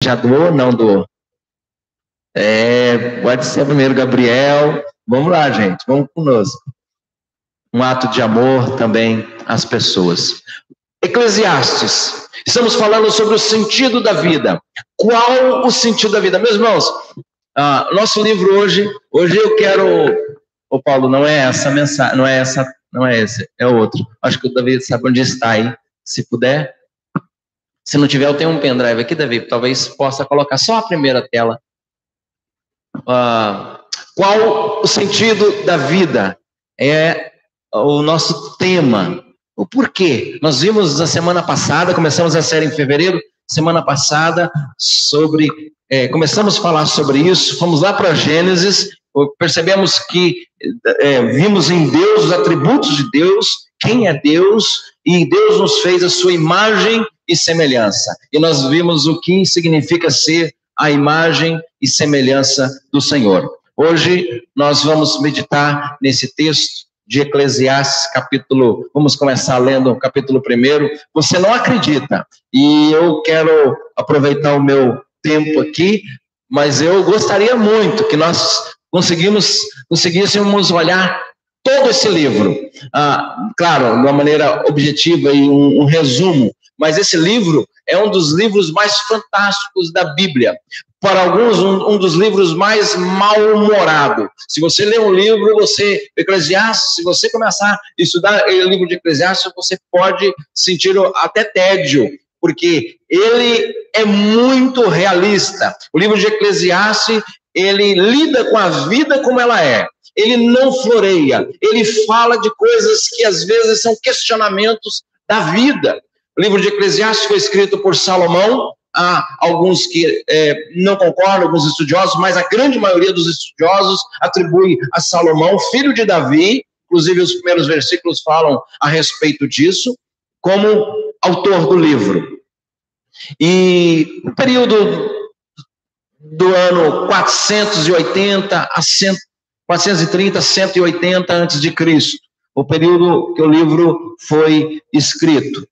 Já doou? Não doou? Pode ser primeiro, Gabriel. Vamos lá, gente, vamos conosco. Um ato de amor também às pessoas. Eclesiastes. Estamos falando sobre o sentido da vida. Qual o sentido da vida? Meus irmãos, nosso livro hoje eu quero... Ô Paulo, não é essa mensagem, não é esse, é outro. Acho que o Davi sabe onde está aí. Se puder. Se não tiver, eu tenho um pendrive aqui, Davi, talvez possa colocar só a primeira tela. Qual o sentido da vida? É o nosso tema. O porquê? Nós vimos na semana passada, começamos a série em fevereiro, semana passada, começamos a falar sobre isso, fomos lá para Gênesis, percebemos que vimos em Deus os atributos de Deus, quem é Deus, e Deus nos fez a sua imagem e semelhança. E nós vimos o que significa ser a imagem e semelhança do Senhor. Hoje nós vamos meditar nesse texto de Eclesiastes, vamos começar lendo o capítulo 1. Você não acredita, e eu quero aproveitar o meu tempo aqui, mas eu gostaria muito que nós conseguíssemos olhar todo esse livro, claro, de uma maneira objetiva e um resumo, mas esse livro é um dos livros mais fantásticos da Bíblia. Para alguns, um dos livros mais mal-humorados. Se você ler um livro, Eclesiastes, se você começar a estudar o livro de Eclesiastes, você pode sentir até tédio, porque ele é muito realista. O livro de Eclesiastes, ele lida com a vida como ela é. Ele não floreia, ele fala de coisas que às vezes são questionamentos da vida. O livro de Eclesiastes foi escrito por Salomão. Há alguns que não concordam, alguns estudiosos, mas a grande maioria dos estudiosos atribui a Salomão, filho de Davi, inclusive os primeiros versículos falam a respeito disso, como autor do livro. E no período do ano 430 a 180 antes de Cristo, o período que o livro foi escrito.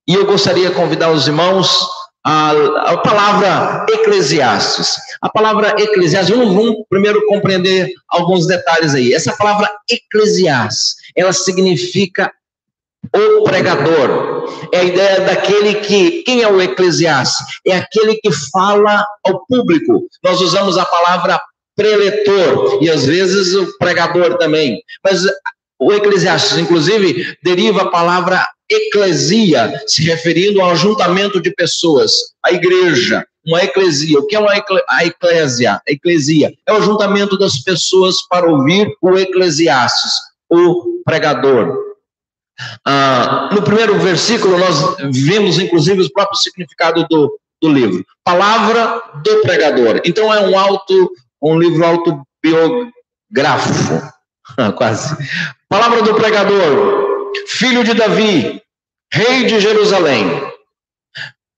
E eu gostaria de convidar os irmãos a palavra Eclesiastes. A palavra Eclesiastes, vamos primeiro compreender alguns detalhes aí. Essa palavra Eclesiastes, ela significa o pregador. É a ideia daquele quem é o Eclesiastes? É aquele que fala ao público. Nós usamos a palavra preletor, e às vezes o pregador também. Mas o Eclesiastes, inclusive, deriva a palavra eclesia, se referindo ao ajuntamento de pessoas, a igreja, uma eclesia. O que é a eclésia? A eclesia é o ajuntamento das pessoas para ouvir o Eclesiastes, o pregador. No primeiro versículo, nós vimos, inclusive, o próprio significado do livro. Palavra do pregador. Então, é um livro autobiográfico, quase. Palavra do pregador. Filho de Davi, rei de Jerusalém.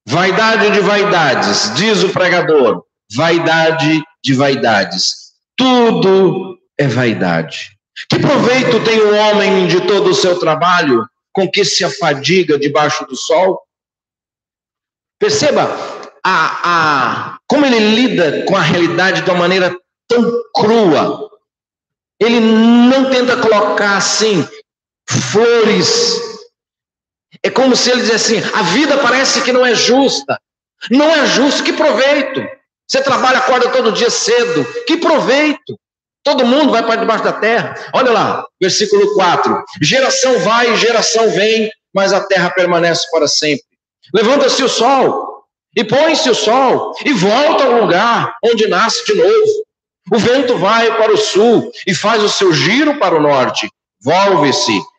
Vaidade de vaidades, diz o pregador. Vaidade de vaidades. Tudo é vaidade. Que proveito tem o homem de todo o seu trabalho, com que se afadiga debaixo do sol? Perceba como ele lida com a realidade de uma maneira tão crua. Ele não tenta colocar assim flores. É como se ele dissesse assim: a vida parece que não é justa. Não é justo, que proveito? Você trabalha, acorda todo dia cedo, que proveito? Todo mundo vai para debaixo da terra. Olha lá, versículo 4. Geração vai e geração vem, mas a terra permanece para sempre. Levanta-se o sol, e põe-se o sol, e volta ao lugar onde nasce de novo. O vento vai para o sul, e faz o seu giro para o norte.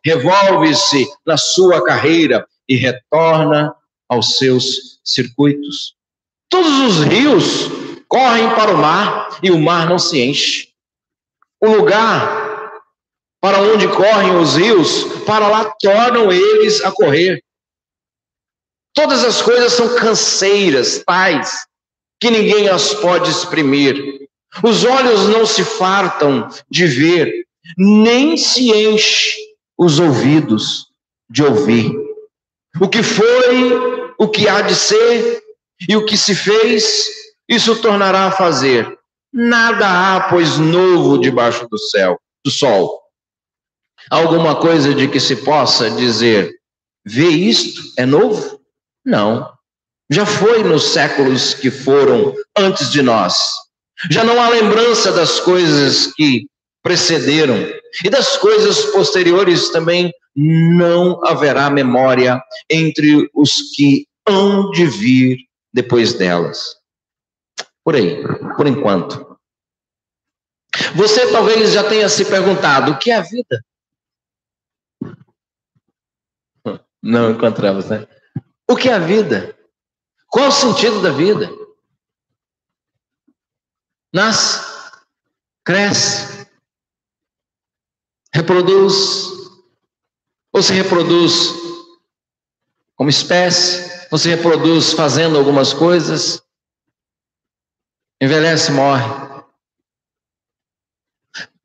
Revolve-se na sua carreira, e retorna aos seus circuitos. Todos os rios correm para o mar, e o mar não se enche. O lugar para onde correm os rios, para lá tornam eles a correr. Todas as coisas são canseiras, tais, que ninguém as pode exprimir. Os olhos não se fartam de ver, nem se enche os ouvidos de ouvir. O que foi, o que há de ser, E o que se fez, isso tornará a fazer. Nada há, pois, novo debaixo do céu, do sol. Alguma coisa de que se possa dizer, vê isto, é novo? Não. Já foi nos séculos que foram antes de nós. Já não há lembrança das coisas que precederam. E das coisas posteriores também não haverá memória entre os que hão de vir depois delas. Por aí, por enquanto. Você talvez já tenha se perguntado, o que é a vida? Não encontramos, né? O que é a vida? Qual o sentido da vida? Nasce, cresce, reproduz, ou se reproduz como espécie, ou se reproduz fazendo algumas coisas, envelhece, morre.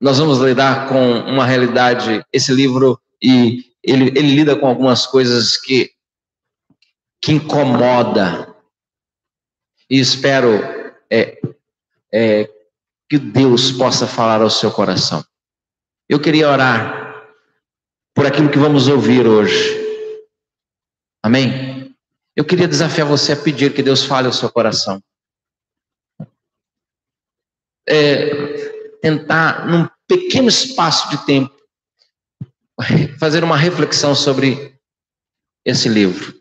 Nós vamos lidar com uma realidade, esse livro, e ele lida com algumas coisas que incomoda. E espero que Deus possa falar ao seu coração. Eu queria orar por aquilo que vamos ouvir hoje. Amém? Eu queria desafiar você a pedir que Deus fale ao seu coração. Tentar, num pequeno espaço de tempo, fazer uma reflexão sobre esse livro.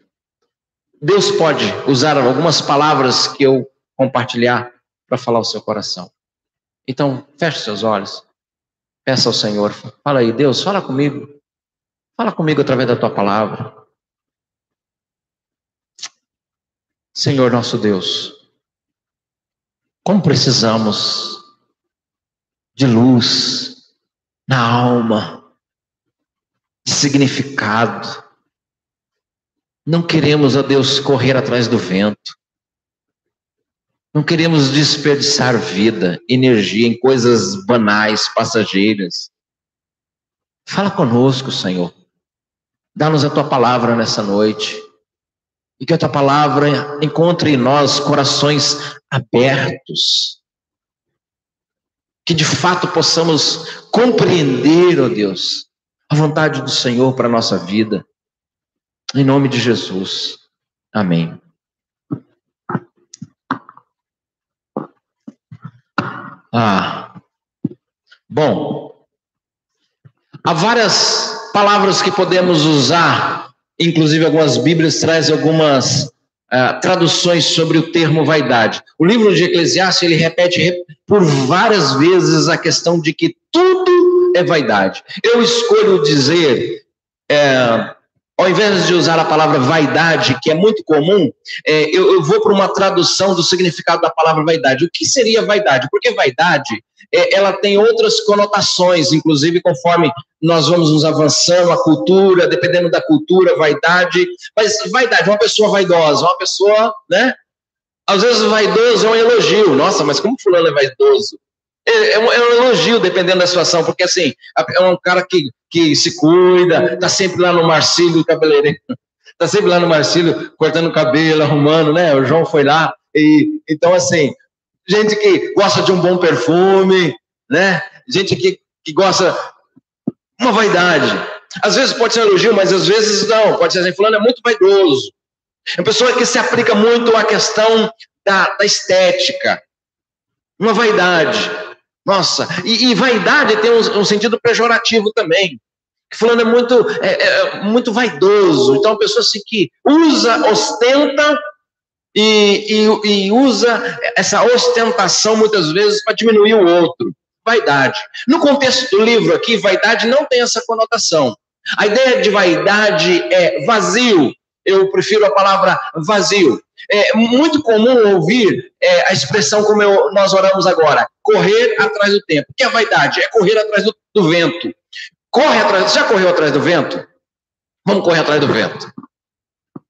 Deus pode usar algumas palavras que eu compartilhar para falar ao seu coração. Então, feche seus olhos. Peça ao Senhor. Fala aí, Deus, fala comigo. Fala comigo através da tua palavra. Senhor nosso Deus, como precisamos de luz na alma, de significado. Não queremos, ó Deus, correr atrás do vento. Não queremos desperdiçar vida, energia em coisas banais, passageiras. Fala conosco, Senhor. Dá-nos a tua palavra nessa noite. E que a tua palavra encontre em nós corações abertos. Que de fato possamos compreender, ó Deus, a vontade do Senhor para a nossa vida. Em nome de Jesus. Amém. Bom, há várias palavras que podemos usar, inclusive algumas Bíblias trazem algumas traduções sobre o termo vaidade. O livro de Eclesiastes, ele repete por várias vezes a questão de que tudo é vaidade. Eu escolho dizer, ao invés de usar a palavra vaidade, que é muito comum, eu vou para uma tradução do significado da palavra vaidade. O que seria vaidade? Porque vaidade, ela tem outras conotações, inclusive conforme nós vamos nos avançando, a cultura, dependendo da cultura, vaidade. Mas vaidade, uma pessoa vaidosa, uma pessoa, né? Às vezes vaidoso é um elogio. Nossa, mas como fulano é vaidoso? É um elogio, dependendo da situação, porque assim, é um cara que se cuida, tá sempre lá no Marcílio cabeleireiro, tá sempre lá no Marcílio cortando o cabelo, arrumando, né? O João foi lá, e então assim, gente que gosta de um bom perfume, né? Gente que gosta uma vaidade. Às vezes pode ser um elogio, mas às vezes não, pode ser assim, fulano é muito vaidoso. É uma pessoa que se aplica muito à questão da estética, uma vaidade. Nossa, e vaidade tem um sentido pejorativo também. Fulano é muito vaidoso. Então, a pessoa assim, que usa, ostenta e usa essa ostentação muitas vezes para diminuir o outro. Vaidade. No contexto do livro aqui, vaidade não tem essa conotação. A ideia de vaidade é vazio. Eu prefiro a palavra vazio. É muito comum ouvir a expressão como nós oramos agora, correr atrás do tempo. O que é vaidade? É correr atrás do vento. Corre atrás. Já correu atrás do vento? Vamos correr atrás do vento.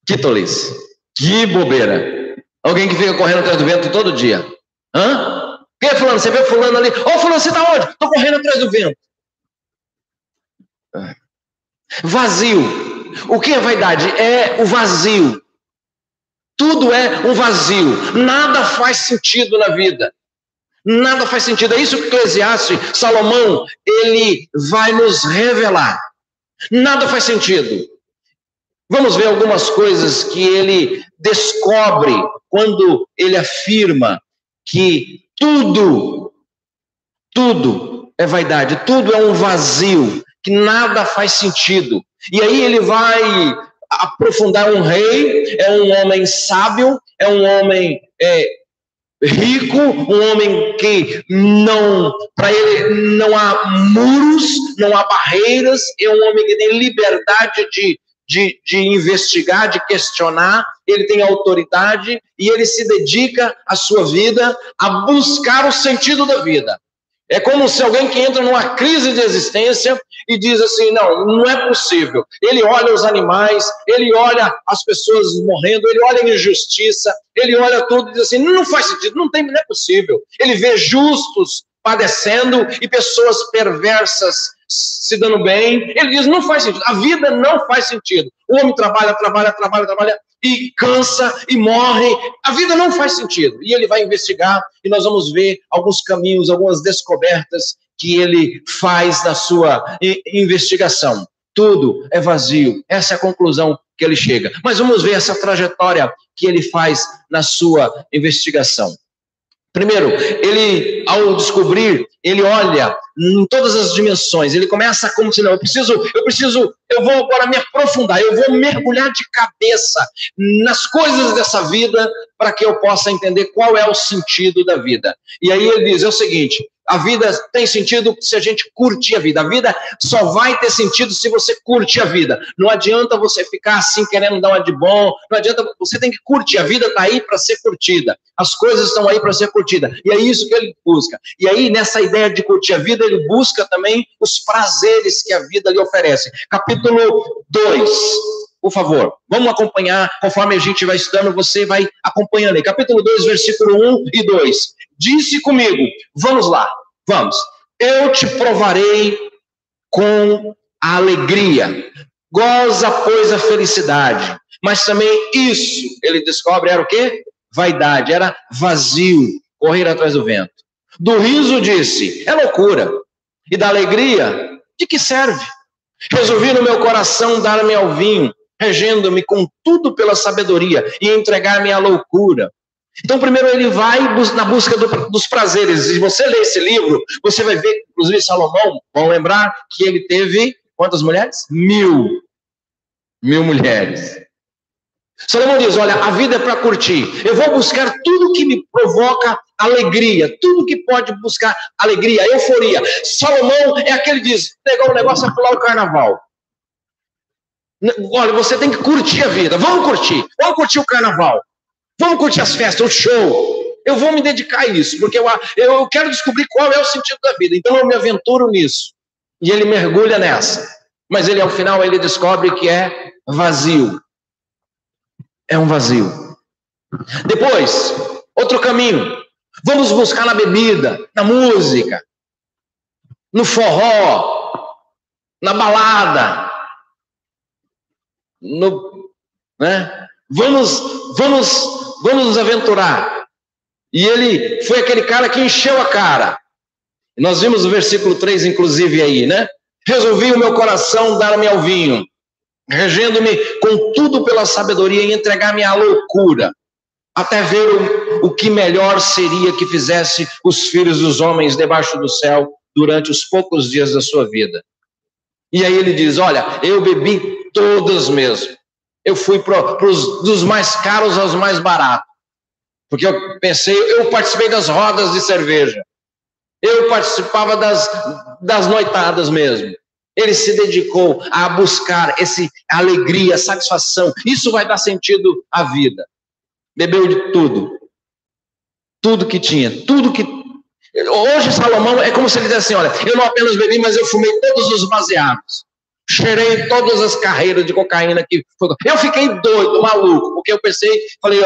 Que tolice. Que bobeira. Alguém que fica correndo atrás do vento todo dia. Hã? Quem é fulano? Você vê fulano ali? Ô, fulano, você está onde? Estou correndo atrás do vento. Vazio. O que é vaidade? É o vazio. Tudo é um vazio. Nada faz sentido na vida. Nada faz sentido. É isso que Eclesiastes, Salomão, ele vai nos revelar. Nada faz sentido. Vamos ver algumas coisas que ele descobre quando ele afirma que tudo é vaidade, tudo é um vazio, que nada faz sentido. E aí ele vai aprofundar. Um rei é um homem sábio, é um homem rico, um homem que para ele não há muros, não há barreiras, é um homem que tem liberdade de investigar, de questionar, ele tem autoridade e ele se dedica a sua vida a buscar o sentido da vida. É como se alguém que entra numa crise de existência e diz assim, não é possível. Ele olha os animais, ele olha as pessoas morrendo, ele olha a injustiça, ele olha tudo e diz assim, não faz sentido, não é possível. Ele vê justos padecendo e pessoas perversas se dando bem. Ele diz, não faz sentido, a vida não faz sentido. O homem trabalha e cansa e morre. A vida não faz sentido. E ele vai investigar e nós vamos ver alguns caminhos, algumas descobertas que ele faz na sua investigação. Tudo é vazio. Essa é a conclusão que ele chega. Mas vamos ver essa trajetória que ele faz na sua investigação. Primeiro, ele, ao descobrir, ele olha em todas as dimensões. Ele começa como se, eu vou agora me aprofundar, eu vou mergulhar de cabeça nas coisas dessa vida para que eu possa entender qual é o sentido da vida. E aí ele diz, é o seguinte, a vida tem sentido se a gente curtir a vida. A vida só vai ter sentido se você curtir a vida. Não adianta você ficar assim querendo dar uma de bom. Não adianta, você tem que curtir. A vida está aí para ser curtida. As coisas estão aí para ser curtida. E é isso que ele busca. E aí, nessa ideia de curtir a vida, ele busca também os prazeres que a vida lhe oferece. Capítulo 2. Por favor, vamos acompanhar, conforme a gente vai estudando, você vai acompanhando aí. Capítulo 2, versículo 1 e 2. Disse comigo, vamos lá, vamos. Eu te provarei com a alegria. Goza, pois, a felicidade. Mas também isso, ele descobre, era o quê? Vaidade, era vazio, correr atrás do vento. Do riso disse, é loucura. E da alegria, de que serve? Resolvi no meu coração dar-me ao vinho, regendo-me com tudo pela sabedoria e entregar-me à loucura. Então, primeiro ele vai na busca dos prazeres. Se você ler esse livro, você vai ver, inclusive Salomão, vão lembrar que ele teve quantas mulheres? 1000 mulheres. Salomão diz, olha, a vida é para curtir. Eu vou buscar tudo que me provoca alegria, tudo que pode buscar alegria, euforia. Salomão é aquele que diz, pegar o negócio é pular o carnaval. Olha, você tem que curtir a vida. Vamos curtir o carnaval. Vamos curtir as festas, o show. Eu vou me dedicar a isso, porque eu quero descobrir qual é o sentido da vida. Então eu me aventuro nisso. E ele mergulha nessa. Mas ele, ao final, ele descobre que é vazio. É um vazio. Depois, outro caminho. Vamos buscar na bebida, na música, no forró, na balada, né? Vamos nos aventurar. E ele foi aquele cara que encheu a cara. Nós vimos o versículo 3, inclusive, aí, né? Resolvi o meu coração dar-me ao vinho, regendo-me com tudo pela sabedoria e entregar-me à loucura, até ver o que melhor seria que fizesse os filhos dos homens debaixo do céu durante os poucos dias da sua vida. E aí ele diz, olha, eu bebi todas mesmo. Eu fui dos mais caros aos mais baratos. Porque eu participei das rodas de cerveja. Eu participava das noitadas mesmo. Ele se dedicou a buscar alegria, satisfação. Isso vai dar sentido à vida. Bebeu de tudo. Tudo que tinha. Hoje Salomão é como se ele dissesse assim, olha, eu não apenas bebi, mas eu fumei todos os baseados. Cheirei todas as carreiras de cocaína que foi. Eu fiquei doido, maluco, porque eu falei,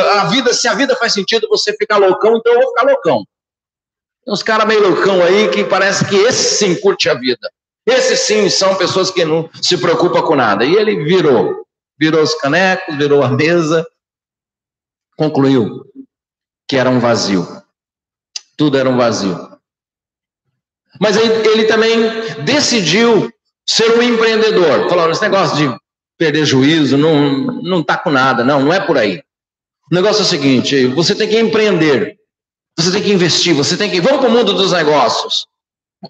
se a vida faz sentido, você ficar loucão, então eu vou ficar loucão. Tem uns caras meio loucão aí que parece que esse sim curte a vida. Esses sim são pessoas que não se preocupam com nada. E ele virou os canecos, virou a mesa. concluiu que era um vazio. Tudo era um vazio. Mas ele também decidiu ser um empreendedor. Falou, esse negócio de perder juízo não está com nada. Não é por aí. O negócio é o seguinte, você tem que empreender. Você tem que investir, você tem que... Vamos para o mundo dos negócios.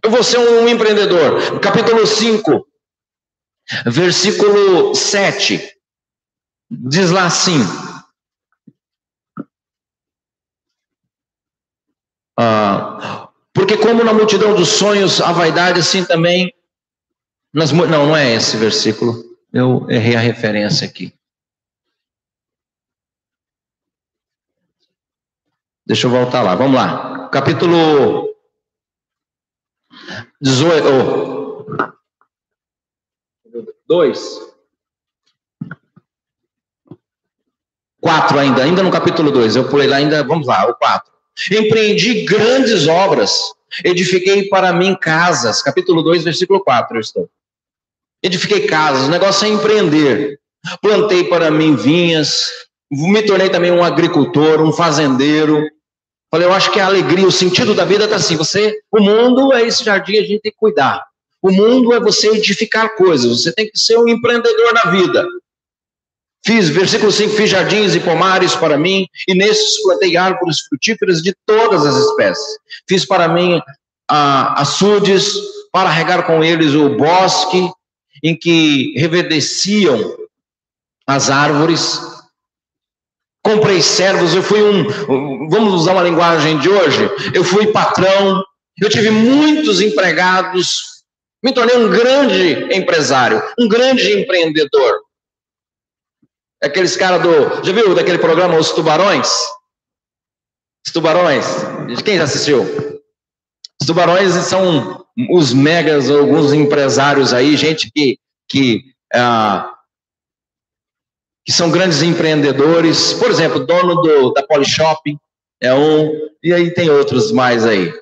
Eu vou ser um empreendedor. Capítulo 5, versículo 7. Diz lá assim... porque como na multidão dos sonhos a vaidade, assim também não é esse versículo, eu errei a referência aqui, deixa eu voltar lá, vamos lá, capítulo 18, 4 ainda no capítulo 2, eu pulei lá ainda, vamos lá, o 4. Empreendi grandes obras, edifiquei para mim casas, capítulo 2, versículo 4, eu estou. Edifiquei casas, o negócio é empreender. Plantei para mim vinhas, me tornei também um agricultor, um fazendeiro. Falei, eu acho que a alegria, o sentido da vida está assim, o mundo é esse jardim, a gente tem que cuidar. O mundo é você edificar coisas, você tem que ser um empreendedor na vida. Versículo 5, fiz jardins e pomares para mim, e nesses plantei árvores frutíferas de todas as espécies. Fiz para mim açudes, para regar com eles o bosque, em que reverdeciam as árvores. Comprei servos, eu fui vamos usar uma linguagem de hoje, eu fui patrão, eu tive muitos empregados, me tornei um grande empresário, um grande empreendedor. Aqueles caras já viu daquele programa Os Tubarões? Os Tubarões, quem já assistiu? Os Tubarões são os megas, alguns empresários aí, gente que são grandes empreendedores, por exemplo, dono da Polishop é um, e aí tem outros mais aí.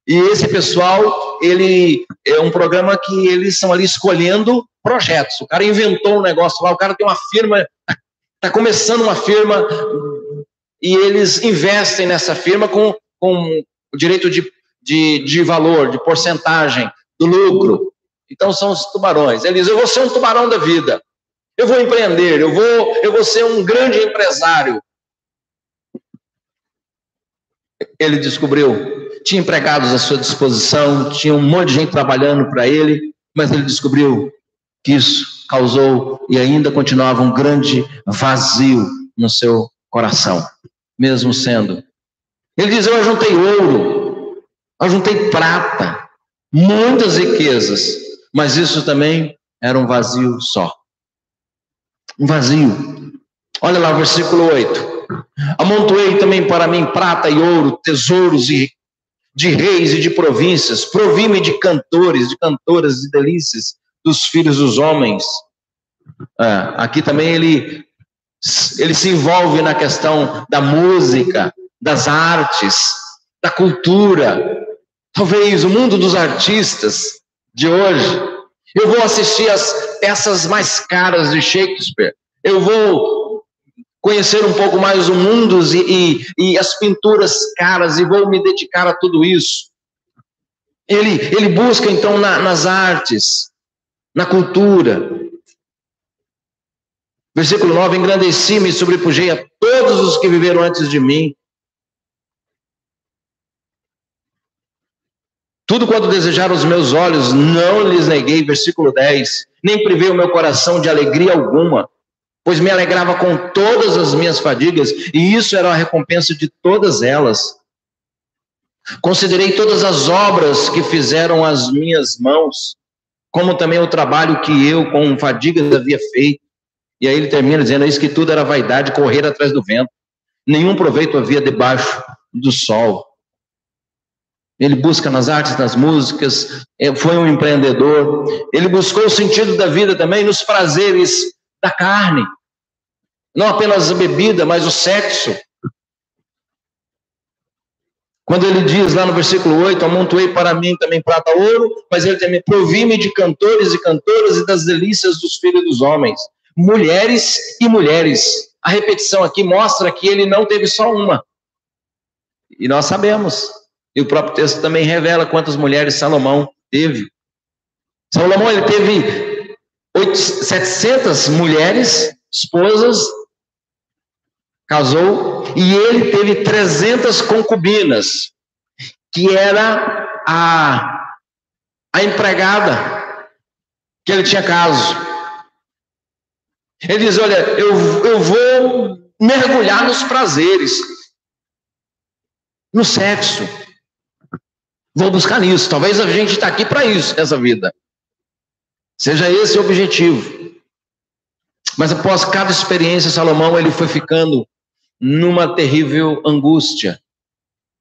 E esse pessoal, ele é um programa que eles são ali escolhendo projetos. O cara inventou um negócio lá, o cara tem uma firma... Está começando uma firma e eles investem nessa firma com o direito de valor, de porcentagem do lucro. Então são os tubarões. Eles dizem, eu vou ser um tubarão da vida. Eu vou empreender, eu vou ser um grande empresário. Ele descobriu, tinha empregados à sua disposição, tinha um monte de gente trabalhando para ele, mas ele descobriu que isso causou e ainda continuava um grande vazio no seu coração, mesmo sendo. Ele diz, eu ajuntei ouro, ajuntei prata, muitas riquezas, mas isso também era um vazio só. Um vazio. Olha lá o versículo 8. Amontoei também para mim prata e ouro, tesouros de reis e de províncias, provi-me de cantores, de cantoras e delícias dos filhos dos homens. Aqui também ele se envolve na questão da música, das artes, da cultura. Talvez o mundo dos artistas de hoje. Eu vou assistir as peças mais caras de Shakespeare. Eu vou conhecer um pouco mais o mundo e as pinturas caras e vou me dedicar a tudo isso. Ele busca então nas artes, na cultura. Versículo 9, engrandeci-me e sobrepujei a todos os que viveram antes de mim. Tudo quanto desejaram os meus olhos, não lhes neguei. Versículo 10, nem privei o meu coração de alegria alguma, pois me alegrava com todas as minhas fadigas, e isso era a recompensa de todas elas. Considerei todas as obras que fizeram as minhas mãos, como também o trabalho que eu com fadigas havia feito. E aí ele termina dizendo, isso que tudo era vaidade, correr atrás do vento. Nenhum proveito havia debaixo do sol. Ele busca nas artes, nas músicas, foi um empreendedor. Ele buscou o sentido da vida também nos prazeres da carne. Não apenas a bebida, mas o sexo. Quando ele diz lá no versículo 8, amontoei para mim também prata e ouro, mas ele também provi-me de cantores e cantoras e das delícias dos filhos dos homens. Mulheres e mulheres. a repetição aqui mostra que ele não teve só uma. E nós sabemos. E o próprio texto também revela quantas mulheres Salomão teve. Salomão, ele teve 700 mulheres, esposas, casou, e ele teve 300 concubinas, que era a empregada que ele tinha caso. Ele diz, olha, eu vou mergulhar nos prazeres, no sexo. Vou buscar nisso. Talvez a gente está aqui para isso, nessa vida. Seja esse o objetivo. Mas após cada experiência, Salomão, ele foi ficando numa terrível angústia,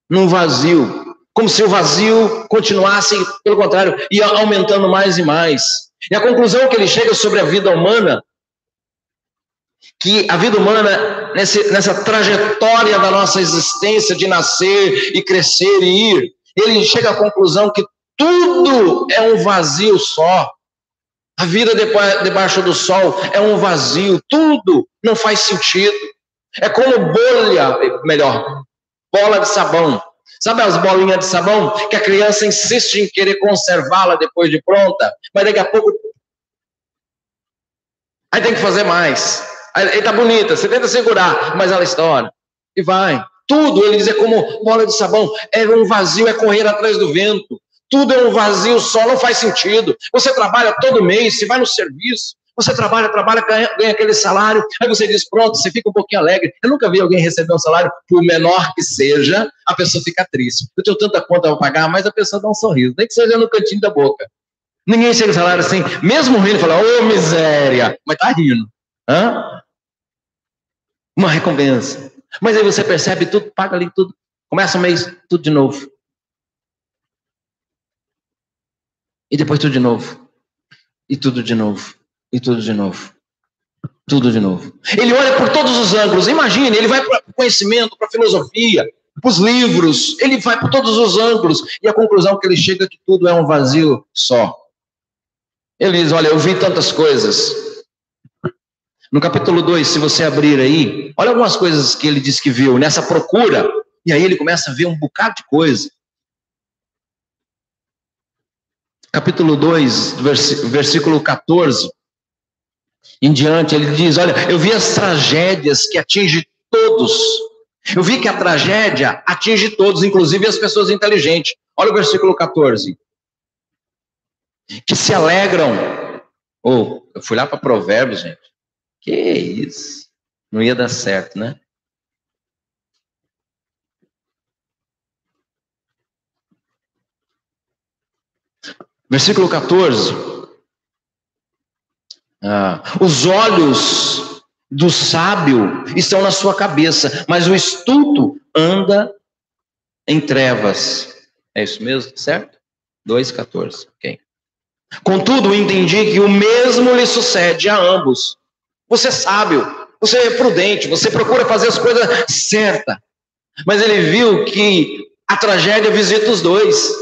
num vazio, como se o vazio continuasse, pelo contrário, ia aumentando mais e mais. E a conclusão que ele chega sobre a vida humana, que a vida humana, nessa trajetória da nossa existência, de nascer e crescer e ir, ele chega à conclusão que tudo é um vazio só. A vida debaixo do sol é um vazio, tudo não faz sentido. É como bola de sabão. Sabe as bolinhas de sabão que a criança insiste em querer conservá-la depois de pronta, mas daqui a pouco aí tem que fazer mais. Aí tá bonita, você tenta segurar, mas ela estoura e vai. Tudo, ele diz, é como bola de sabão, é um vazio, é correr atrás do vento. Tudo é um vazio só, não faz sentido. Você trabalha todo mês, você vai no serviço, você trabalha, ganha aquele salário, aí você diz, pronto, você fica um pouquinho alegre. Eu nunca vi alguém receber um salário, por menor que seja, a pessoa fica triste. Eu tenho tanta conta para pagar, mas a pessoa dá um sorriso, nem que seja no cantinho da boca. Ninguém chega no salário assim, mesmo rindo, fala, ô miséria, mas tá rindo. Hã? Uma recompensa. Mas aí você percebe tudo, paga ali tudo, começa o mês, tudo de novo. E depois tudo de novo. E tudo de novo. E tudo de novo. Tudo de novo. Ele olha por todos os ângulos. Imagine, ele vai para o conhecimento, para a filosofia, para os livros. Ele vai por todos os ângulos. E a conclusão que ele chega é que tudo é um vazio só. Ele diz, olha, eu vi tantas coisas. No capítulo 2, se você abrir aí, olha algumas coisas que ele diz que viu nessa procura. E aí ele começa a ver um bocado de coisa. Capítulo 2, versículo 14 em diante, ele diz, olha, eu vi as tragédias que atingem todos. Eu vi que a tragédia atinge todos, inclusive as pessoas inteligentes. Olha o versículo 14. Que se alegram. Eu fui lá para Provérbios, gente. Que isso? Não ia dar certo, né? Versículo 14. Os olhos do sábio estão na sua cabeça, mas o estulto anda em trevas. É isso mesmo, certo? 2,14. Ok. Contudo, entendi que o mesmo lhe sucede a ambos. Você é sábio, você é prudente, você procura fazer as coisas certas. Mas ele viu que a tragédia visita os dois,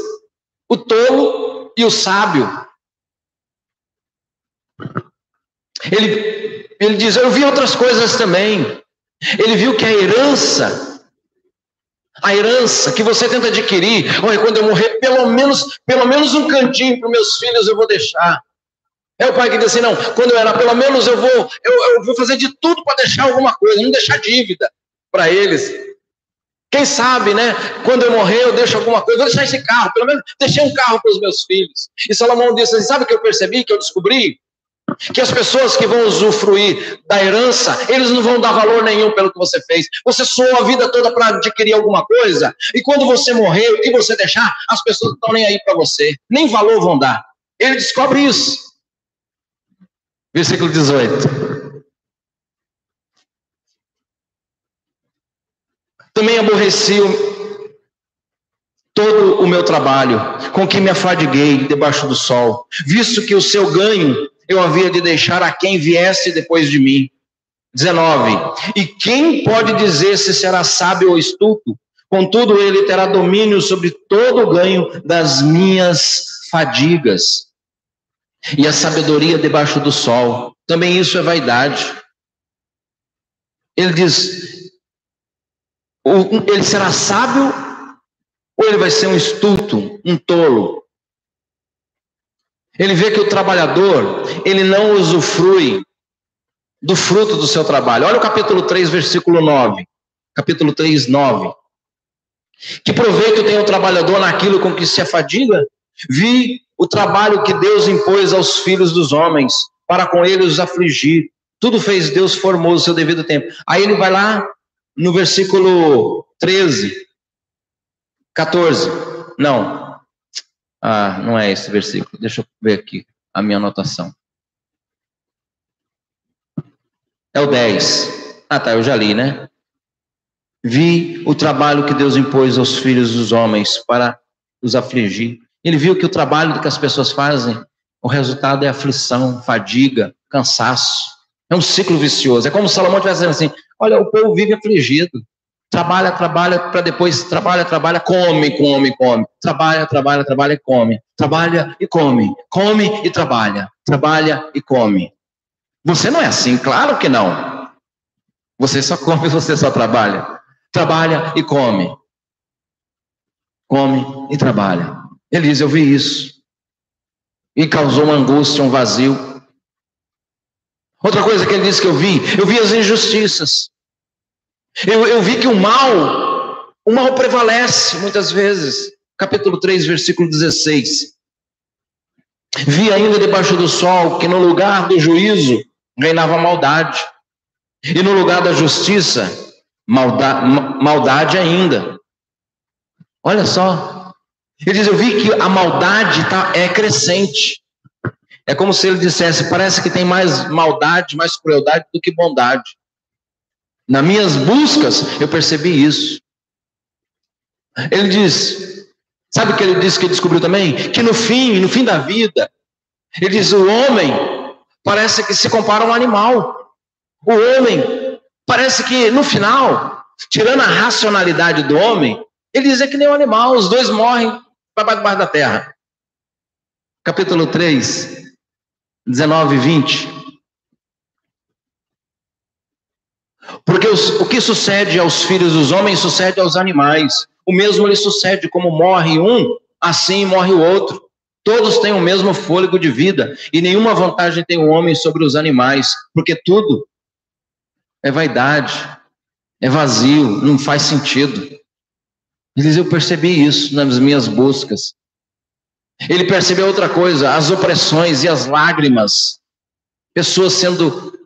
o tolo e o sábio. Ele diz, eu vi outras coisas também. Ele viu que a herança que você tenta adquirir, olha, quando eu morrer, pelo menos um cantinho para os meus filhos eu vou deixar. É o pai que diz assim, não, quando eu era, pelo menos eu vou fazer de tudo para deixar alguma coisa, não deixar dívida para eles. Quem sabe, né, quando eu morrer eu deixo alguma coisa, vou deixar esse carro, pelo menos deixei um carro para os meus filhos. E Salomão disse assim, sabe o que eu percebi, que eu descobri? Que as pessoas que vão usufruir da herança, eles não vão dar valor nenhum pelo que você fez. Você suou a vida toda para adquirir alguma coisa, e quando você morrer, o que você deixar, as pessoas não estão nem aí para você, nem valor vão dar. Ele descobre isso. Versículo 18. Também aborreci todo o meu trabalho, com que me afadiguei debaixo do sol, visto que o seu ganho eu havia de deixar a quem viesse depois de mim. 19. E quem pode dizer se será sábio ou estulto? Contudo, ele terá domínio sobre todo o ganho das minhas fadigas. E a sabedoria debaixo do sol, também isso é vaidade. Ele diz, ele será sábio ou ele vai ser um estulto, um tolo? Ele vê que o trabalhador, ele não usufrui do fruto do seu trabalho. Olha o capítulo 3, versículo 9. Capítulo 3, 9. Que proveito tem o trabalhador naquilo com que se afadiga? Vi o trabalho que Deus impôs aos filhos dos homens, para com eles os afligir. Tudo fez Deus formoso seu devido tempo. Aí ele vai lá no versículo 13, 14. Não. Não é esse versículo. Deixa eu ver aqui a minha anotação. É o 10. Tá, eu já li, né? Vi o trabalho que Deus impôs aos filhos dos homens para os afligir. Ele viu que o trabalho que as pessoas fazem, o resultado é aflição, fadiga, cansaço. É um ciclo vicioso. É como Salomão estivesse dizendo assim, olha, o povo vive afligido. Trabalha, para depois, trabalha, come. Trabalha e come. Trabalha e come. Come e trabalha. Trabalha e come. Você não é assim, claro que não. Você só come, você só trabalha. Trabalha e come. Come e trabalha. Ele diz, eu vi isso. E causou uma angústia, um vazio. Outra coisa que ele disse que eu vi as injustiças. Eu vi que o mal prevalece muitas vezes. Capítulo 3, versículo 16. Vi ainda debaixo do sol que no lugar do juízo reinava maldade. E no lugar da justiça, maldade ainda. Olha só. Ele diz, eu vi que a maldade é crescente. É como se ele dissesse, parece que tem mais maldade, mais crueldade do que bondade. Nas minhas buscas, eu percebi isso. Ele diz, sabe o que ele disse que descobriu também? Que no fim da vida, ele diz, o homem parece que se compara a um animal. O homem parece que no final, tirando a racionalidade do homem, ele diz que nem um animal, os dois morrem para debaixo da terra. Capítulo 3, 19 e 20. Porque o que sucede aos filhos dos homens sucede aos animais. O mesmo lhe sucede, como morre um, assim morre o outro. Todos têm o mesmo fôlego de vida, e nenhuma vantagem tem o homem sobre os animais, porque tudo é vaidade, é vazio, não faz sentido. Ele diz, eu percebi isso nas minhas buscas. Ele percebeu outra coisa, as opressões e as lágrimas, pessoas sendo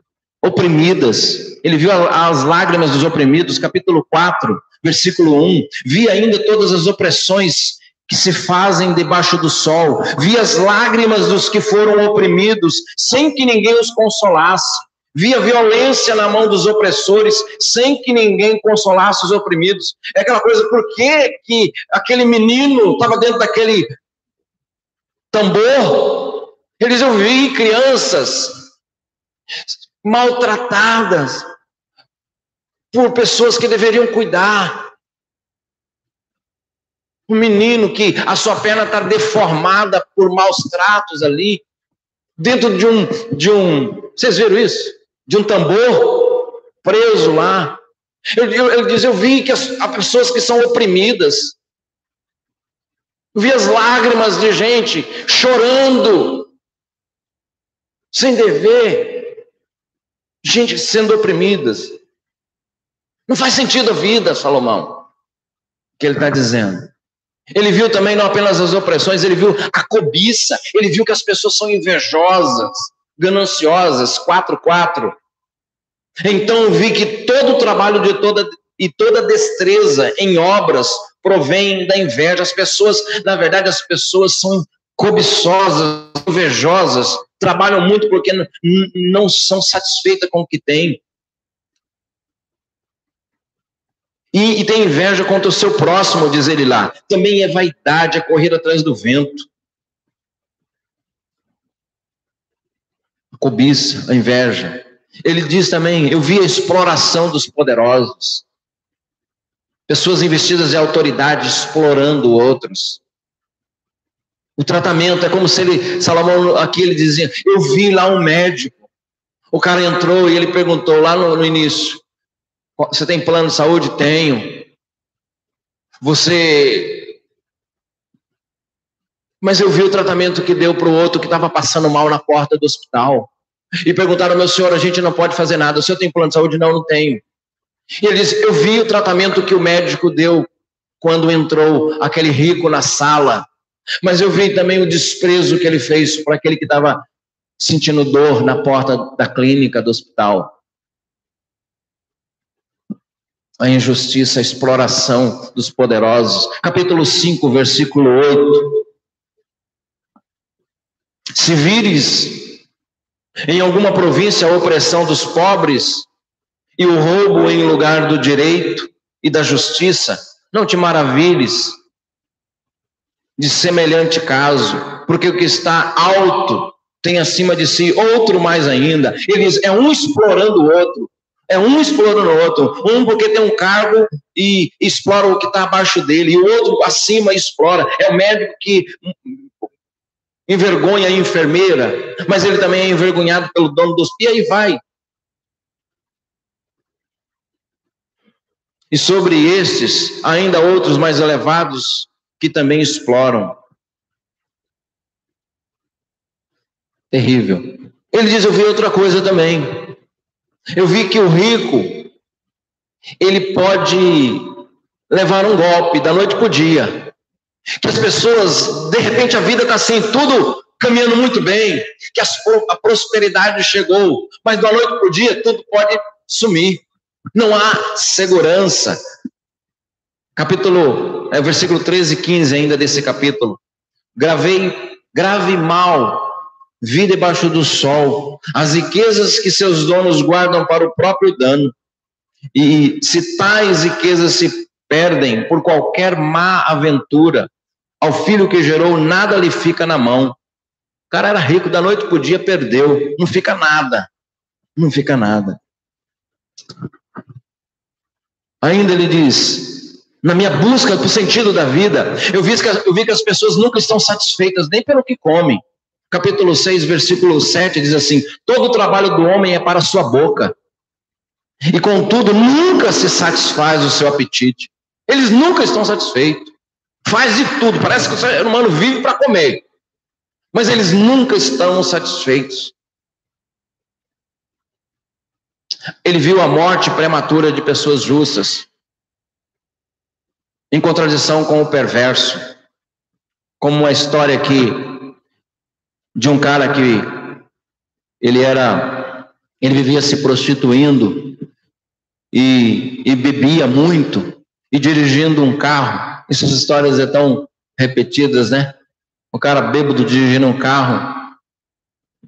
oprimidas. Ele viu as lágrimas dos oprimidos, capítulo 4, versículo 1. Vi ainda todas as opressões que se fazem debaixo do sol. Vi as lágrimas dos que foram oprimidos, sem que ninguém os consolasse. Vi a violência na mão dos opressores, sem que ninguém consolasse os oprimidos. É aquela coisa, por que aquele menino estava dentro daquele tambor? Ele diz, eu vi crianças maltratadas por pessoas que deveriam cuidar. Um menino que a sua perna está deformada por maus tratos ali, dentro de um, vocês viram isso? De um tambor preso lá. Ele diz, eu vi que há pessoas que são oprimidas. Eu vi as lágrimas de gente chorando, sem dever. Gente sendo oprimidas. Não faz sentido a vida, Salomão, que ele está dizendo. Ele viu também não apenas as opressões, ele viu a cobiça, ele viu que as pessoas são invejosas, gananciosas, 4:4. Então vi que todo o trabalho toda destreza em obras provém da inveja. As pessoas, na verdade, as pessoas são cobiçosas, invejosas, trabalham muito porque não são satisfeitas com o que têm. E tem inveja contra o seu próximo, diz ele lá. Também é vaidade, é correr atrás do vento. A cobiça, a inveja. Ele diz também, eu vi a exploração dos poderosos. Pessoas investidas de autoridade explorando outros. O tratamento é como se Salomão aqui ele dizia, eu vi lá um médico. O cara entrou e ele perguntou lá no início, Você tem plano de saúde? Tenho. Mas eu vi o tratamento que deu para o outro que estava passando mal na porta do hospital. E perguntaram, meu senhor, a gente não pode fazer nada. O senhor tem plano de saúde? Não, não tenho. E ele disse, eu vi o tratamento que o médico deu quando entrou aquele rico na sala. Mas eu vi também o desprezo que ele fez para aquele que estava sentindo dor na porta da clínica, do hospital. A injustiça, a exploração dos poderosos. Capítulo 5, versículo 8. Se vires em alguma província a opressão dos pobres e o roubo em lugar do direito e da justiça, não te maravilhes de semelhante caso, porque o que está alto tem acima de si outro mais ainda. Ele diz, é um explorando o outro. É um explorando o outro. Um porque tem um cargo e explora o que está abaixo dele, e o outro acima explora. É o médico que envergonha a enfermeira, mas ele também é envergonhado pelo dono do hospital, e aí vai. E sobre estes, ainda outros mais elevados que também exploram. Terrível. Ele diz, eu vi outra coisa também. Eu vi que o rico, ele pode levar um golpe da noite para o dia. Que as pessoas, de repente a vida está assim, tudo caminhando muito bem, que a prosperidade chegou, mas da noite para o dia tudo pode sumir. Não há segurança. Versículo 13 e 15 ainda desse capítulo. Grave mal vi debaixo do sol, as riquezas que seus donos guardam para o próprio dano. E se tais riquezas se perdem por qualquer má aventura, ao filho que gerou nada lhe fica na mão. O cara era rico, da noite para o dia perdeu, não fica nada. Não fica nada. Ainda ele diz, na minha busca do sentido da vida, eu vi que as pessoas nunca estão satisfeitas nem pelo que comem. Capítulo 6, versículo 7 diz assim, todo o trabalho do homem é para a sua boca, e contudo nunca se satisfaz o seu apetite. Eles nunca estão satisfeitos. Faz de tudo, parece que o ser humano vive para comer, mas eles nunca estão satisfeitos. Ele viu a morte prematura de pessoas justas, em contradição com o perverso, como uma história aqui de um cara que ele vivia se prostituindo e bebia muito e dirigindo um carro. Essas histórias são tão repetidas, né? O cara bêbado dirigindo um carro,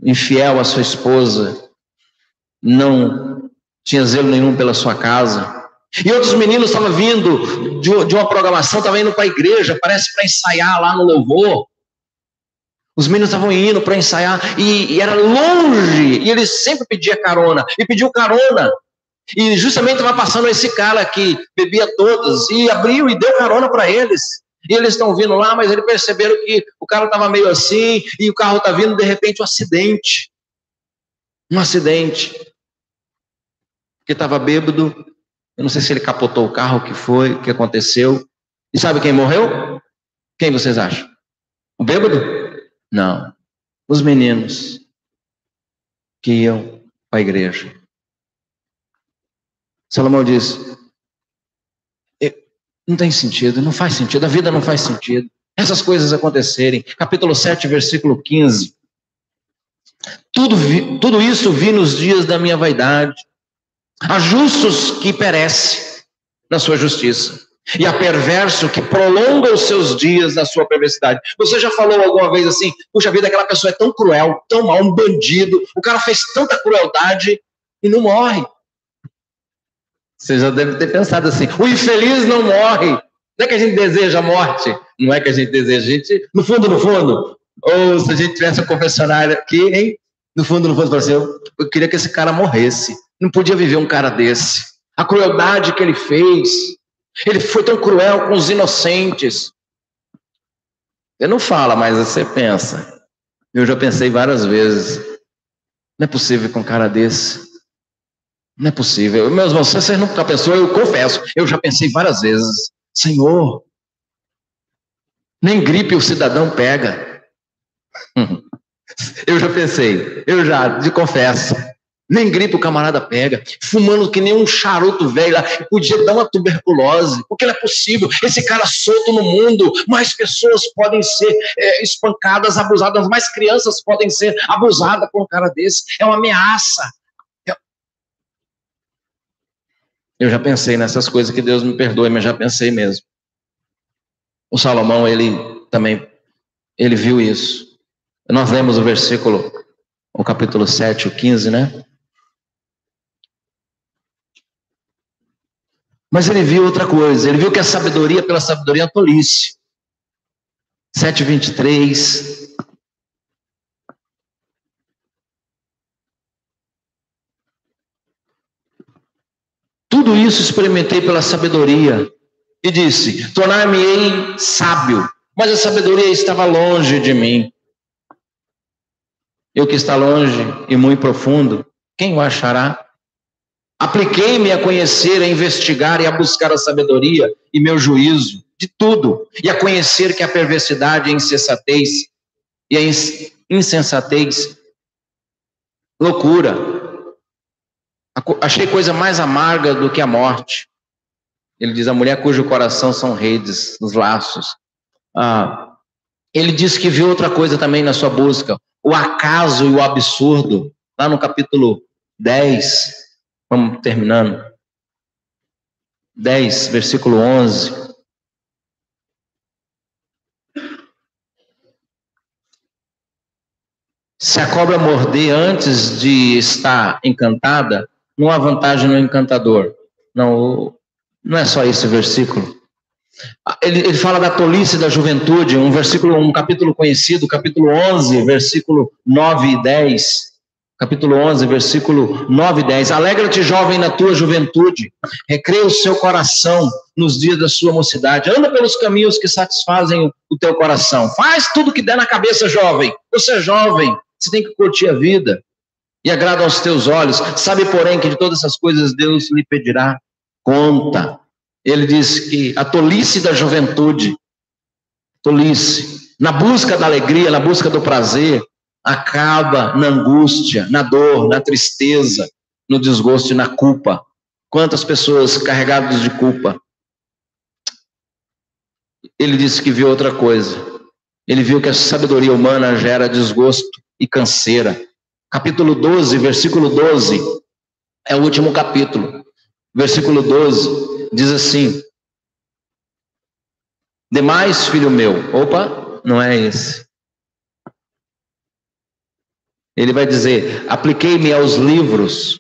infiel à sua esposa, não tinha zelo nenhum pela sua casa. E outros meninos estavam vindo de uma programação, estavam indo para a igreja, parece para ensaiar lá no louvor. Os meninos estavam indo para ensaiar e era longe, e eles sempre pediam carona, e pediu carona, e justamente estava passando esse cara que bebia todas, e abriu e deu carona para eles, e eles estão vindo lá, mas eles perceberam que o cara estava meio assim, e o carro está vindo, de repente um acidente, porque estava bêbado, eu não sei se ele capotou o carro, o que aconteceu, e sabe quem morreu? Quem vocês acham? O bêbado? Não, os meninos que iam para a igreja. Salomão diz, não tem sentido, não faz sentido, a vida não faz sentido. Essas coisas acontecerem. Capítulo 7, versículo 15. Tudo isso vi nos dias da minha vaidade. Há justos que perecem na sua justiça, e há perverso que prolonga os seus dias na sua perversidade. Você já falou alguma vez assim, puxa vida, aquela pessoa é tão cruel, tão mal, um bandido, o cara fez tanta crueldade e não morre. Você já deve ter pensado assim, o infeliz não morre. Não é que a gente deseja a morte, não é que a gente deseja, a gente, no fundo, ou se a gente tivesse um confessionário aqui, hein? No fundo, fala assim, eu queria que esse cara morresse, não podia viver um cara desse. A crueldade que ele fez, ele foi tão cruel com os inocentes. Você não fala, mas você pensa. Eu já pensei várias vezes, não é possível com um cara desse. Não é possível. Meus irmãos, se você nunca pensou, eu confesso, eu já pensei várias vezes, Senhor, nem gripe o cidadão pega. Eu já pensei, confesso, nem gripe o camarada pega, fumando que nem um charuto velho lá, podia dar uma tuberculose, porque não é possível, esse cara solto no mundo, mais pessoas podem ser espancadas, abusadas, mais crianças podem ser abusadas com um cara desse, é uma ameaça. Eu já pensei nessas coisas, que Deus me perdoe, mas já pensei mesmo. O Salomão, ele viu isso. Nós lemos o versículo, o capítulo 7, o 15, né? Mas ele viu outra coisa, ele viu que a sabedoria pela sabedoria é tolice. 7:23. Tudo isso experimentei pela sabedoria. E disse, tornar-me-ei sábio. Mas a sabedoria estava longe de mim. Eu que está longe e muito profundo, quem o achará? Apliquei-me a conhecer, a investigar e a buscar a sabedoria e meu juízo, de tudo, e a conhecer que a perversidade é insensatez, e a insensatez, loucura. Achei coisa mais amarga do que a morte. Ele diz, a mulher cujo coração são redes, os laços. Ele diz que viu outra coisa também na sua busca, o acaso e o absurdo, lá no capítulo 10, vamos terminando, 10, versículo 11. Se a cobra morder antes de estar encantada, não há vantagem no encantador. Não é só esse versículo. Ele fala da tolice da juventude, um capítulo conhecido, capítulo 11, versículo 9 e 10. Capítulo 11, versículo 9 e 10. Alegra-te, jovem, na tua juventude. Recreia o seu coração nos dias da sua mocidade. Anda pelos caminhos que satisfazem o teu coração. Faz tudo que der na cabeça, jovem. Você é jovem, você tem que curtir a vida. E agrada aos teus olhos. Sabe, porém, que de todas essas coisas Deus lhe pedirá conta. Ele diz que a tolice da juventude, tolice, na busca da alegria, na busca do prazer, acaba na angústia, na dor, na tristeza, no desgosto e na culpa. Quantas pessoas carregadas de culpa. Ele disse que viu outra coisa. Ele viu que a sabedoria humana gera desgosto e canseira. Capítulo 12, versículo 12, é o último capítulo. Versículo 12, diz assim, demais, filho meu, opa, não é esse. Ele vai dizer, apliquei-me aos livros.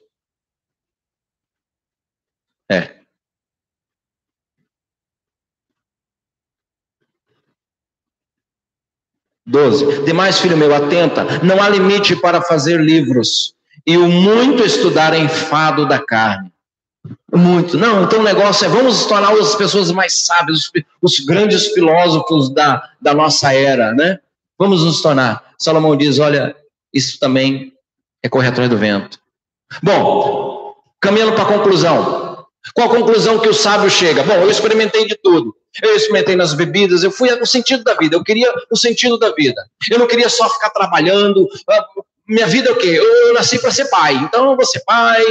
12. Demais, filho meu, atenta, não há limite para fazer livros, e o muito estudar é enfado da carne. Muito. Não, então o negócio é, vamos tornar as pessoas mais sábias, os grandes filósofos da nossa era, né? Vamos nos tornar. Salomão diz, olha, isso também é correr atrás do vento. Bom, caminhando para a conclusão. Qual a conclusão que o sábio chega? Bom, eu experimentei de tudo. Eu experimentei nas bebidas, eu fui no sentido da vida, eu queria o sentido da vida. Eu não queria só ficar trabalhando. Minha vida é o quê? Eu nasci para ser pai, então eu vou ser pai,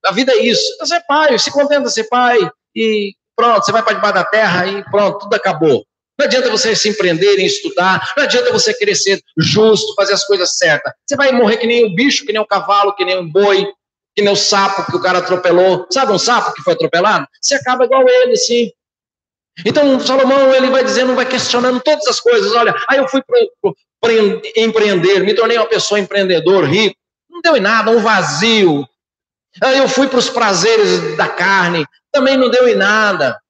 a vida é isso. Você é pai, se contenta de ser pai, e pronto, você vai para debaixo da terra e pronto, tudo acabou. Não adianta você se empreender em estudar, não adianta você querer ser justo, fazer as coisas certas. Você vai morrer que nem um bicho, que nem um cavalo, que nem um boi, que nem o sapo que o cara atropelou. Sabe um sapo que foi atropelado? Você acaba igual ele, sim. Então, Salomão, ele vai dizendo, vai questionando todas as coisas. Olha, aí eu fui para empreender, me tornei uma pessoa empreendedor, rico. Não deu em nada, um vazio. Aí eu fui para os prazeres da carne, também não deu em nada.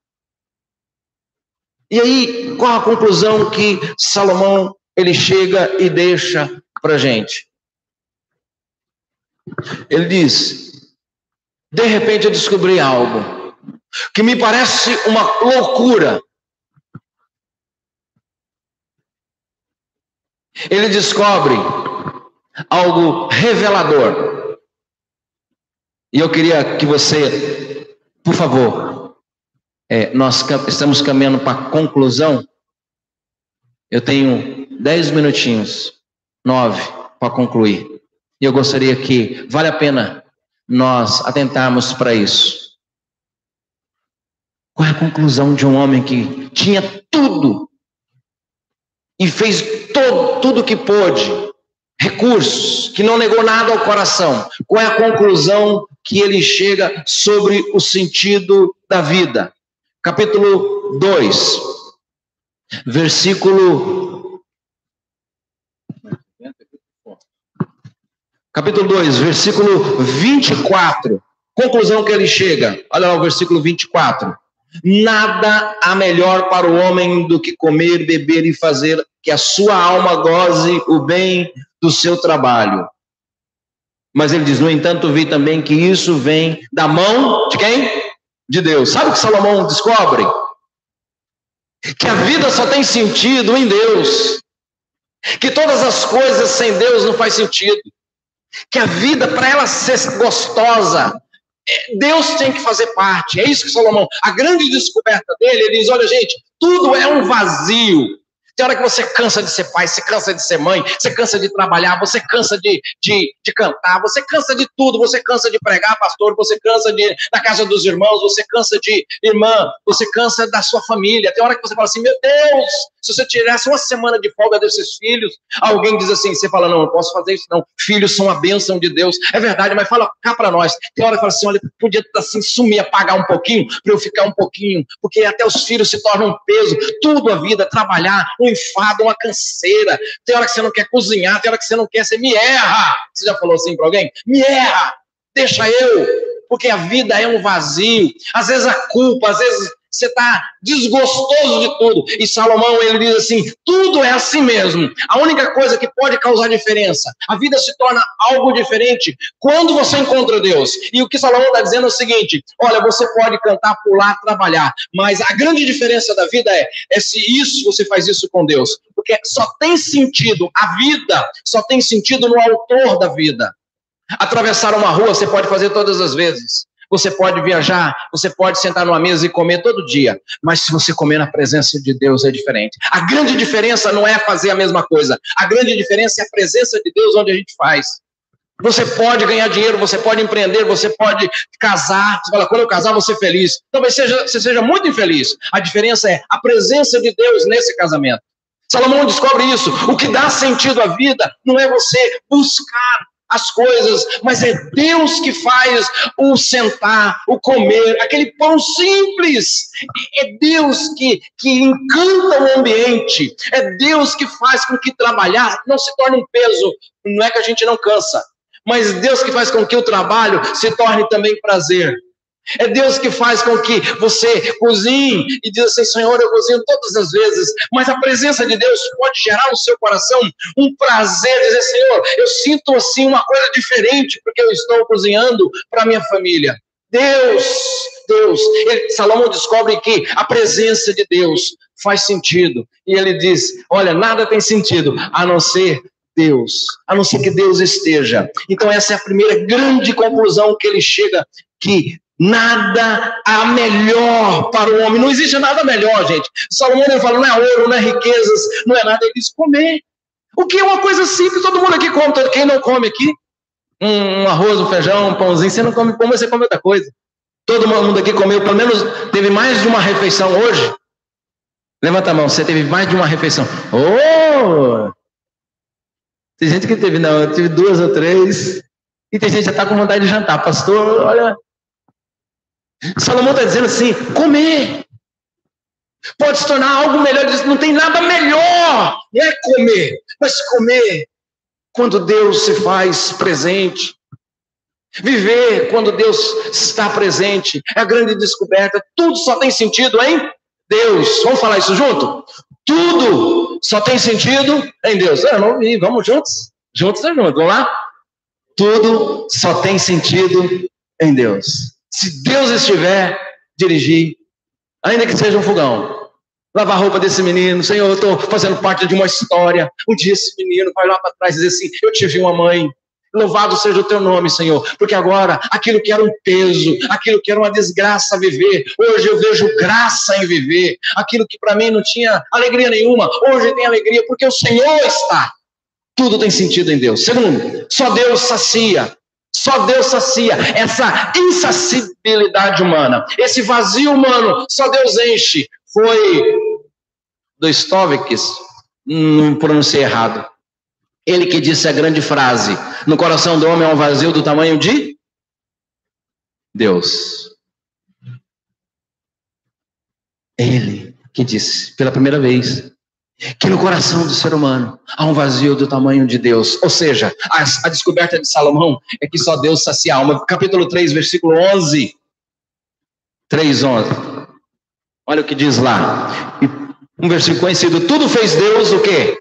E aí, qual a conclusão que Salomão, ele chega e deixa para a gente? Ele diz, de repente eu descobri algo que me parece uma loucura. Ele descobre algo revelador. E eu queria que você, por favor, nós estamos caminhando para a conclusão. Eu tenho 10 minutinhos, 9, para concluir. E eu gostaria que vale a pena nós atentarmos para isso. Qual é a conclusão de um homem que tinha tudo e fez tudo que pôde, recursos, que não negou nada ao coração? Qual é a conclusão que ele chega sobre o sentido da vida? Capítulo 2, versículo... Capítulo 2, versículo 24. Conclusão que ele chega. Olha lá o versículo 24. Nada há melhor para o homem do que comer, beber e fazer que a sua alma goze o bem do seu trabalho. Mas ele diz, no entanto, vi também que isso vem da mão de quem? De Deus. Sabe o que Salomão descobre? Que a vida só tem sentido em Deus. Que todas as coisas sem Deus não faz sentido. Que a vida, para ela ser gostosa, Deus tem que fazer parte. É isso que Salomão, a grande descoberta dele, ele diz, olha gente, tudo é um vazio. Tem hora que você cansa de ser pai, você cansa de ser mãe, você cansa de trabalhar, você cansa de cantar, você cansa de tudo, você cansa de pregar, pastor, você cansa de ir na casa dos irmãos, você cansa de irmã, você cansa da sua família. Tem hora que você fala assim, meu Deus, se você tirasse uma semana de folga desses filhos, alguém diz assim, você fala, não posso fazer isso não, filhos são a bênção de Deus. É verdade, mas fala cá para nós. Tem hora que fala assim, olha, podia assim sumir, apagar um pouquinho, para eu ficar um pouquinho, porque até os filhos se tornam um peso, tudo a vida, trabalhar, um enfado, uma canseira. Tem hora que você não quer cozinhar, tem hora que você não quer, você me erra. Você já falou assim para alguém? Me erra, deixa eu, porque a vida é um vazio. Às vezes a culpa, às vezes você está desgostoso de tudo. E Salomão, ele diz assim, tudo é assim mesmo. A única coisa que pode causar diferença, a vida se torna algo diferente quando você encontra Deus. E o que Salomão está dizendo é o seguinte, olha, você pode cantar, pular, trabalhar, mas a grande diferença da vida é se você faz isso com Deus. Porque só tem sentido, a vida só tem sentido no autor da vida. Atravessar uma rua você pode fazer todas as vezes. Você pode viajar, você pode sentar numa mesa e comer todo dia. Mas se você comer na presença de Deus é diferente. A grande diferença não é fazer a mesma coisa. A grande diferença é a presença de Deus onde a gente faz. Você pode ganhar dinheiro, você pode empreender, você pode casar. Você fala, quando eu casar vou ser feliz. Talvez você seja muito infeliz. A diferença é a presença de Deus nesse casamento. Salomão descobre isso. O que dá sentido à vida não é você buscar as coisas, mas é Deus que faz o sentar, o comer, aquele pão simples. É Deus que encanta o ambiente. É Deus que faz com que trabalhar não se torne um peso. Não é que a gente não cansa, mas Deus que faz com que o trabalho se torne também prazer. É Deus que faz com que você cozinhe e diz assim, Senhor, eu cozinho todas as vezes, mas a presença de Deus pode gerar no seu coração um prazer, dizer, Senhor, eu sinto assim uma coisa diferente porque eu estou cozinhando para minha família. Deus, Salomão descobre que a presença de Deus faz sentido, e ele diz, olha, nada tem sentido a não ser Deus, a não ser que Deus esteja. Então essa é a primeira grande conclusão que ele chega, que nada há melhor para o homem. Não existe nada melhor, gente. Salomão ele fala, não é ouro, não é riquezas, não é nada. Ele diz comer. O que é uma coisa simples, todo mundo aqui come. Quem não come aqui? Um arroz, um feijão, um pãozinho. Você não come pão, mas você come outra coisa. Todo mundo aqui comeu, pelo menos teve mais de uma refeição hoje. Levanta a mão, você teve mais de uma refeição. Oh! Tem gente que teve, não, eu tive 2 ou 3. E tem gente que já está com vontade de jantar. Pastor, olha... Salomão está dizendo assim, comer pode se tornar algo melhor. Ele diz, não tem nada melhor, não é comer, mas comer quando Deus se faz presente, viver quando Deus está presente, é a grande descoberta. Tudo só tem sentido em Deus. Vamos falar isso junto? Tudo só tem sentido em Deus. Não ouvi, vamos juntos? Juntos é junto, vamos lá? Tudo só tem sentido em Deus. Se Deus estiver, dirigir, ainda que seja um fogão, lavar a roupa desse menino, Senhor, eu estou fazendo parte de uma história. Um dia esse menino vai lá para trás e diz assim, eu tive uma mãe Louvado seja o teu nome, Senhor, porque agora aquilo que era um peso, aquilo que era uma desgraça a viver, hoje eu vejo graça em viver. Aquilo que para mim não tinha alegria nenhuma, hoje tem alegria, porque o Senhor está. Tudo tem sentido em Deus. Segundo, só Deus sacia. Só Deus sacia essa insaciabilidade humana, esse vazio humano, só Deus enche. Foi Dostoiévski, não pronunciei errado, ele que disse a grande frase: no coração do homem há um vazio do tamanho de Deus. Ele que disse pela primeira vez que no coração do ser humano há um vazio do tamanho de Deus. Ou seja, a descoberta de Salomão é que só Deus sacia a alma. Capítulo 3, versículo 11. 3:11. Olha o que diz lá. Um versículo conhecido. Tudo fez Deus o quê?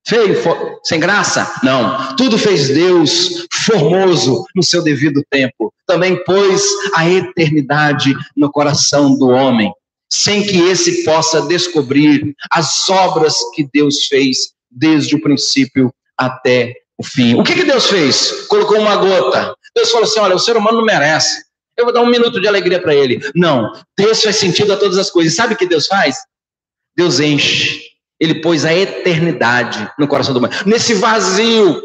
Feio, sem graça? Não. Tudo fez Deus formoso no seu devido tempo. Também pôs a eternidade no coração do homem, sem que esse possa descobrir as obras que Deus fez desde o princípio até o fim. O que Deus fez? Colocou uma gota. Deus falou assim: olha, o ser humano não merece, eu vou dar 1 minuto de alegria para ele. Não, Deus faz sentido a todas as coisas. Sabe o que Deus faz? Deus enche. Ele pôs a eternidade no coração do homem. Nesse vazio,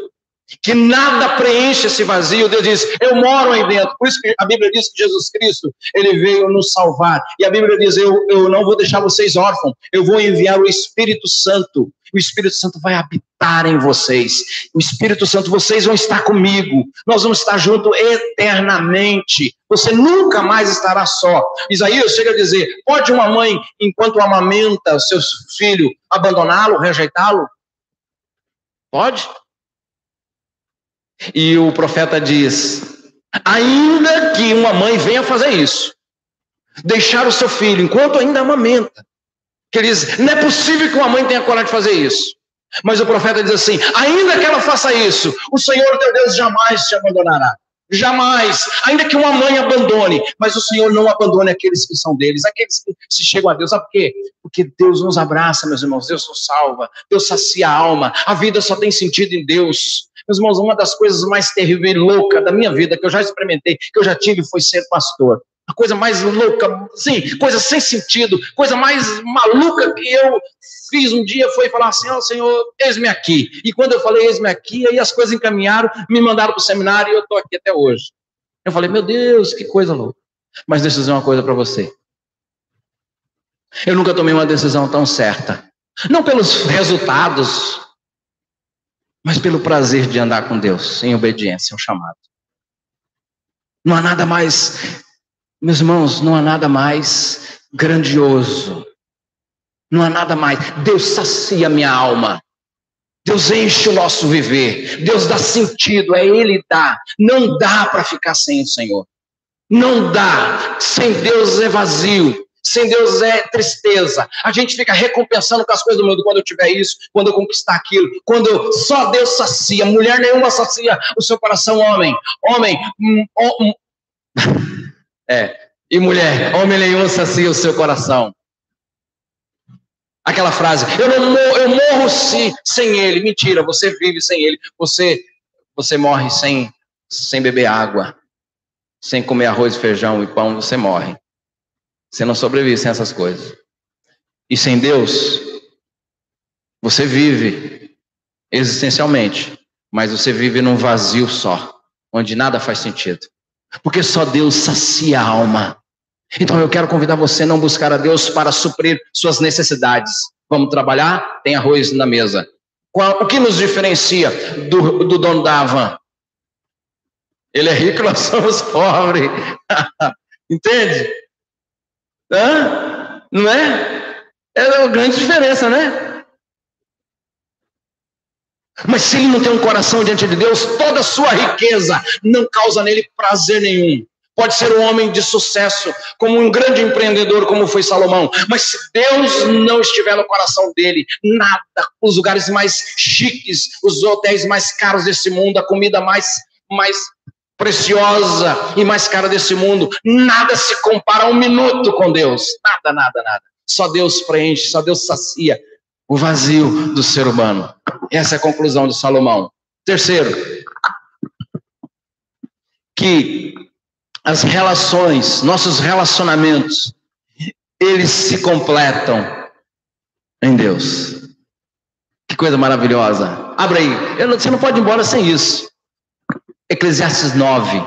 que nada preenche esse vazio, Deus diz: eu moro aí dentro. Por isso que a Bíblia diz que Jesus Cristo, ele veio nos salvar. E a Bíblia diz: eu não vou deixar vocês órfãos, eu vou enviar o Espírito Santo. O Espírito Santo vai habitar em vocês. O Espírito Santo, vocês vão estar comigo. Nós vamos estar juntos eternamente. Você nunca mais estará só. Isaías chega a dizer: pode uma mãe, enquanto amamenta o seu filho, abandoná-lo, rejeitá-lo? Pode? E o profeta diz: ainda que uma mãe venha fazer isso, deixar o seu filho enquanto ainda amamenta, que ele diz: não é possível que uma mãe tenha coragem de fazer isso. Mas o profeta diz assim: ainda que ela faça isso, o Senhor teu Deus jamais te abandonará. Jamais. Ainda que uma mãe abandone, mas o Senhor não abandone aqueles que são deles, aqueles que se chegam a Deus. Sabe por quê? Porque Deus nos abraça, meus irmãos. Deus nos salva, Deus sacia a alma. A vida só tem sentido em Deus. Meus irmãos, uma das coisas mais terríveis e loucas da minha vida, que eu já experimentei, que eu já tive, foi ser pastor. A coisa mais louca, sim, coisa sem sentido, coisa mais maluca que eu fiz um dia foi falar assim: ó, Senhor, eis-me aqui. E quando eu falei eis-me aqui, aí as coisas encaminharam, me mandaram para o seminário e eu estou aqui até hoje. Eu falei: meu Deus, que coisa louca. Mas deixa eu dizer uma coisa para você. Eu nunca tomei uma decisão tão certa. Não pelos resultados, mas pelo prazer de andar com Deus, em obediência ao chamado. Não há nada mais, meus irmãos, não há nada mais grandioso. Não há nada mais. Deus sacia a minha alma. Deus enche o nosso viver. Deus dá sentido, é Ele dá. Não dá para ficar sem o Senhor. Não dá. Sem Deus é vazio. Sem Deus é tristeza. A gente fica recompensando com as coisas do mundo. Quando eu tiver isso, quando eu conquistar aquilo, quando só Deus sacia. Mulher nenhuma sacia o seu coração, homem. E mulher, homem nenhum sacia o seu coração. Aquela frase: eu morro sem ele. Mentira, você vive sem ele. Você morre sem beber água, sem comer arroz, feijão e pão, você morre. Você não sobrevive sem essas coisas. E sem Deus, você vive existencialmente, mas você vive num vazio só, onde nada faz sentido. Porque só Deus sacia a alma. Então eu quero convidar você a não buscar a Deus para suprir suas necessidades. Vamos trabalhar? Tem arroz na mesa. O que nos diferencia do dono da Havan? Ele é rico, nós somos pobres. Entende? Não é? É uma grande diferença, né? Mas se ele não tem um coração diante de Deus, toda a sua riqueza não causa nele prazer nenhum. Pode ser um homem de sucesso, como um grande empreendedor, como foi Salomão. Mas se Deus não estiver no coração dele, nada, os lugares mais chiques, os hotéis mais caros desse mundo, a comida mais preciosa e mais cara desse mundo, nada se compara a 1 minuto com Deus. Nada. Só Deus preenche, só Deus sacia o vazio do ser humano. Essa é a conclusão de Salomão. Terceiro, que as relações, nossos relacionamentos, eles se completam em Deus. Que coisa maravilhosa. Abra aí. Você não pode ir embora sem isso. Eclesiastes 9.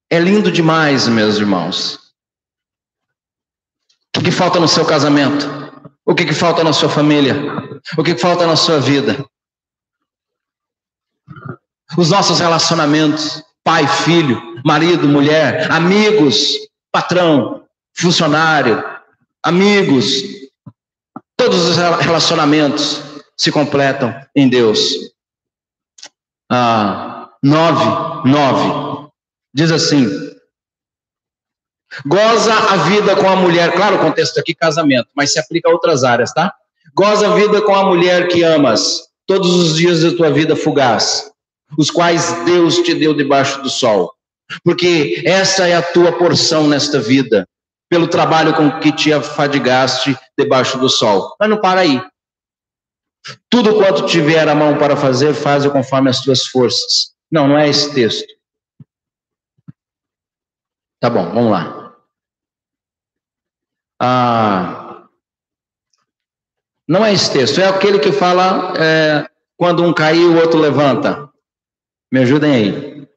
É lindo demais, meus irmãos. O que falta no seu casamento? O que falta na sua família? O que falta na sua vida? Os nossos relacionamentos, pai, filho, marido, mulher, amigos, patrão, funcionário, amigos, todos os relacionamentos se completam em Deus. 9 diz assim: goza a vida com a mulher, claro, o contexto aqui casamento, mas se aplica a outras áreas, tá? Goza a vida com a mulher que amas todos os dias da tua vida fugaz, os quais Deus te deu debaixo do sol, porque essa é a tua porção nesta vida, pelo trabalho com que te afadigaste debaixo do sol. Mas não para aí. Tudo quanto tiver a mão para fazer, faz conforme as tuas forças. Não é esse texto. Tá bom, vamos lá. Não é esse texto, é aquele que fala quando um cair, o outro levanta. Me ajudem aí.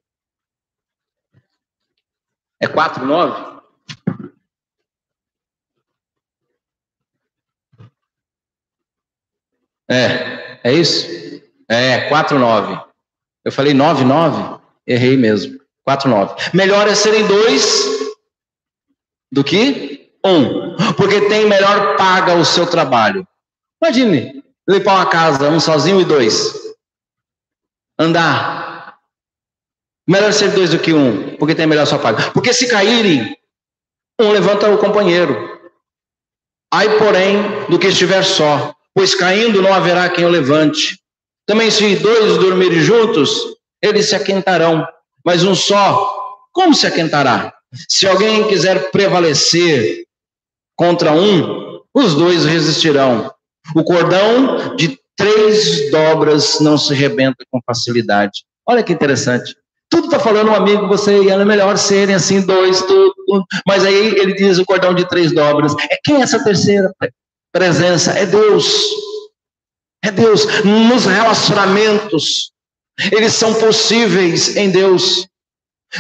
É 4:9? É isso? 4:9. Eu falei 9:9? Errei mesmo. 4:9. Melhor é serem dois do que um, porque tem melhor paga o seu trabalho. Imagine limpar uma casa, um sozinho e dois. Andar. Melhor ser dois do que um, porque tem melhor sua paga. Porque se caírem, um levanta o companheiro. Ai, porém, do que estiver só, pois caindo não haverá quem o levante. Também se dois dormirem juntos, eles se aquentarão. Mas um só, como se aquentará? Se alguém quiser prevalecer contra um, os dois resistirão. O cordão de 3 dobras não se rebenta com facilidade. Olha que interessante. Tudo está falando um amigo, você e ela, é melhor serem assim, dois, tudo. Mas aí ele diz o cordão de 3 dobras. Quem é essa terceira presença? É Deus. É Deus. Nos relacionamentos, eles são possíveis em Deus.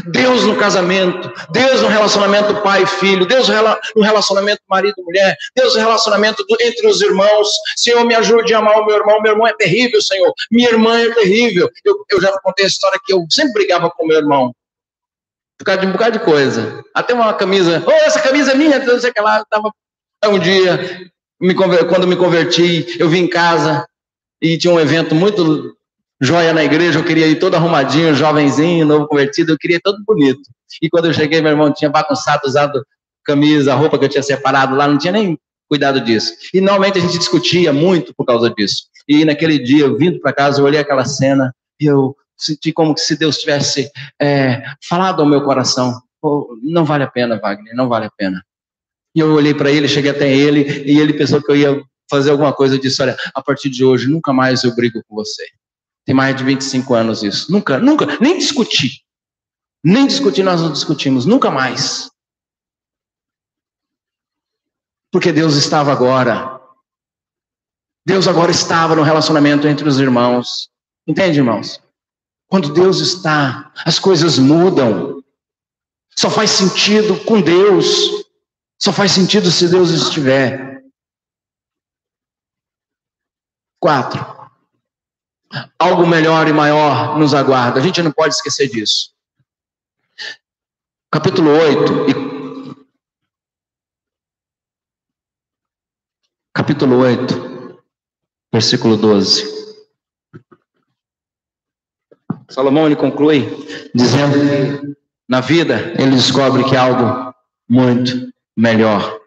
Deus no casamento, Deus no relacionamento pai e filho, Deus no relacionamento marido e mulher, Deus no relacionamento entre os irmãos. Senhor, me ajude a amar o meu irmão é terrível, Senhor, minha irmã é terrível. Eu já contei a história que eu sempre brigava com meu irmão, por causa de um bocado de coisa, até uma camisa, essa camisa é minha, não sei o que lá. Um dia, quando me converti, eu vim em casa e tinha um evento muito joia na igreja, eu queria ir todo arrumadinho, jovenzinho, novo convertido, eu queria ir todo bonito. E quando eu cheguei, meu irmão tinha bagunçado, usado camisa, roupa que eu tinha separado lá, não tinha nem cuidado disso. E normalmente a gente discutia muito por causa disso. E naquele dia, eu vindo para casa, eu olhei aquela cena e eu senti como se Deus tivesse falado ao meu coração: não vale a pena, Wagner, não vale a pena. E eu olhei para ele, cheguei até ele, e ele pensou que eu ia fazer alguma coisa. Eu disse: olha, a partir de hoje, nunca mais eu brigo com você. Tem mais de 25 anos isso. Nunca, nem discutir. Nem discutir, nós não discutimos, nunca mais. Porque Deus estava agora. Deus agora estava no relacionamento entre os irmãos. Entende, irmãos? Quando Deus está, as coisas mudam. Só faz sentido com Deus. Só faz sentido se Deus estiver. 4. Algo melhor e maior nos aguarda. A gente não pode esquecer disso. Capítulo 8, versículo 12. Salomão, ele conclui dizendo que na vida ele descobre que há algo muito melhor.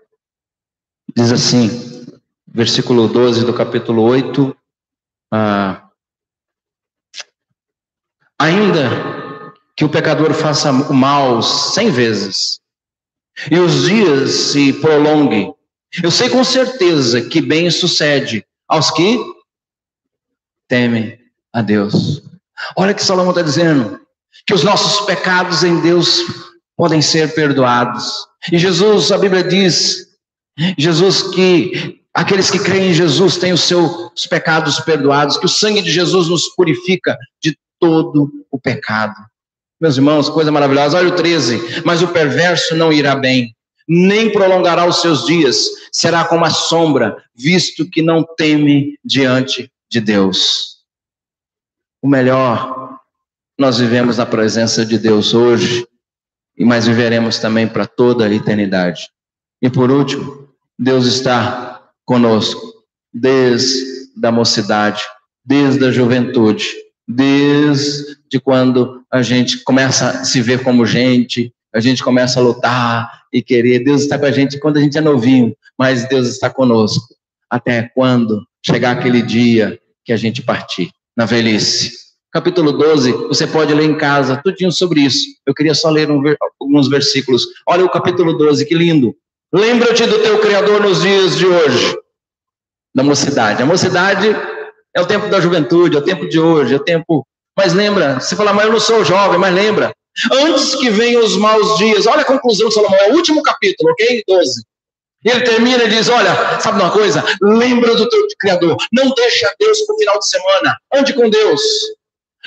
Diz assim, versículo 12 do capítulo 8, ainda que o pecador faça o mal 100 vezes, e os dias se prolonguem, eu sei com certeza que bem sucede aos que temem a Deus. Olha o que Salomão está dizendo. que os nossos pecados em Deus podem ser perdoados. E Jesus, a Bíblia diz, Jesus, que aqueles que creem em Jesus têm os seus pecados perdoados, que o sangue de Jesus nos purifica de todo o pecado. Meus irmãos, coisa maravilhosa. Olha o 13. Mas o perverso não irá bem, nem prolongará os seus dias, será como a sombra, visto que não teme diante de Deus. O melhor, nós vivemos na presença de Deus hoje, mas viveremos também para toda a eternidade. E por último, Deus está conosco desde a mocidade, desde a juventude, desde quando a gente começa a se ver como gente, a gente começa a lutar e querer. Deus está com a gente quando a gente é novinho, mas Deus está conosco até quando chegar aquele dia que a gente partir, na velhice. Capítulo 12, você pode ler em casa, tudinho sobre isso. Eu queria só ler alguns versículos. Olha o capítulo 12, que lindo. Lembra-te do teu Criador nos dias de hoje, da mocidade. A mocidade é o tempo da juventude, é o tempo de hoje, é o tempo... Mas lembra, você fala, mas eu não sou jovem, mas lembra. Antes que venham os maus dias, olha a conclusão de Salomão, é o último capítulo, ok? 12. E ele termina e diz, olha, sabe uma coisa? Lembra do teu Criador, não deixa Deus para o final de semana, ande com Deus.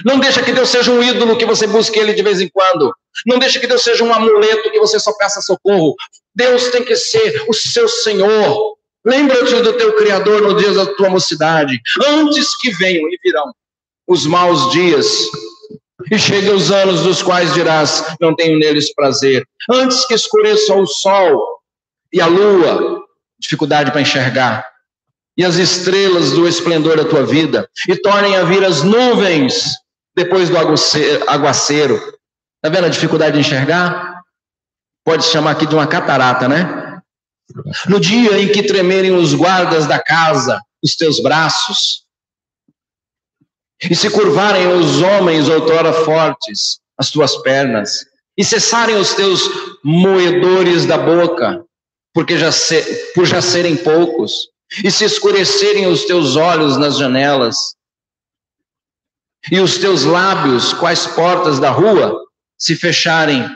Não deixa que Deus seja um ídolo que você busque Ele de vez em quando. Não deixa que Deus seja um amuleto que você só peça socorro. Deus tem que ser o seu Senhor. Lembra-te do teu Criador no dia da tua mocidade, antes que venham e virão os maus dias, e cheguem os anos dos quais dirás, não tenho neles prazer. Antes que escureça o sol e a lua, dificuldade para enxergar, e as estrelas do esplendor da tua vida, e tornem a vir as nuvens depois do aguaceiro. Está vendo a dificuldade de enxergar? Pode se chamar aqui de uma catarata, né? No dia em que tremerem os guardas da casa, os teus braços, e se curvarem os homens outrora fortes, as tuas pernas, e cessarem os teus moedores da boca, por já serem poucos, e se escurecerem os teus olhos nas janelas, e os teus lábios, quais portas da rua, se fecharem.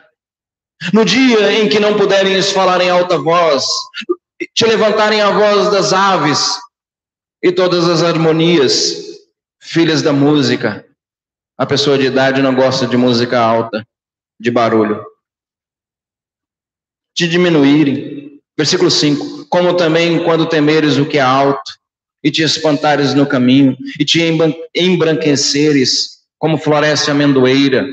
No dia em que não puderem falar em alta voz, te levantarem a voz das aves, e todas as harmonias, filhas da música. A pessoa de idade não gosta de música alta, de barulho. Te diminuírem. Versículo 5. Como também quando temeres o que é alto, e te espantares no caminho, e te embranqueceres, como floresce a amendoeira.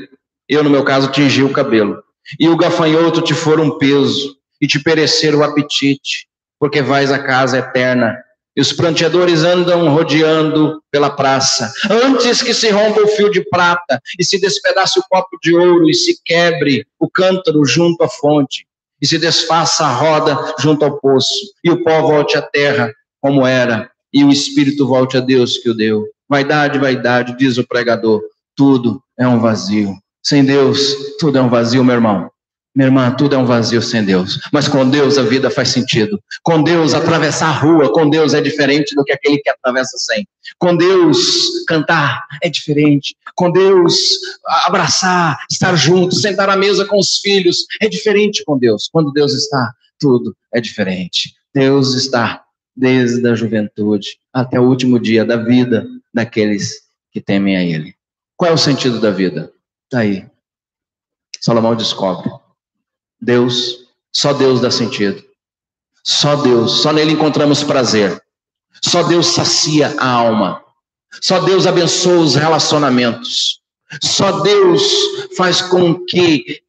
Eu, no meu caso, tingi o cabelo. E o gafanhoto te for um peso, e te perecer o apetite, porque vais à casa eterna. E os pranteadores andam rodeando pela praça. Antes que se rompa o fio de prata, e se despedace o copo de ouro, e se quebre o cântaro junto à fonte, e se desfaça a roda junto ao poço, e o pó volte à terra como era, e o espírito volte a Deus que o deu. Vaidade, vaidade, diz o pregador, tudo é um vazio. Sem Deus, tudo é um vazio, meu irmão. Minha irmã, tudo é um vazio sem Deus. Mas com Deus a vida faz sentido. Com Deus atravessar a rua, com Deus é diferente do que aquele que atravessa sem. Com Deus cantar é diferente. Com Deus abraçar, estar junto, sentar à mesa com os filhos é diferente com Deus. Quando Deus está, tudo é diferente. Deus está desde a juventude até o último dia da vida daqueles que temem a Ele. Qual é o sentido da vida? Está aí. Salomão descobre. Deus, só Deus dá sentido. Só Deus, só nele encontramos prazer. Só Deus sacia a alma. Só Deus abençoa os relacionamentos. Só Deus faz com que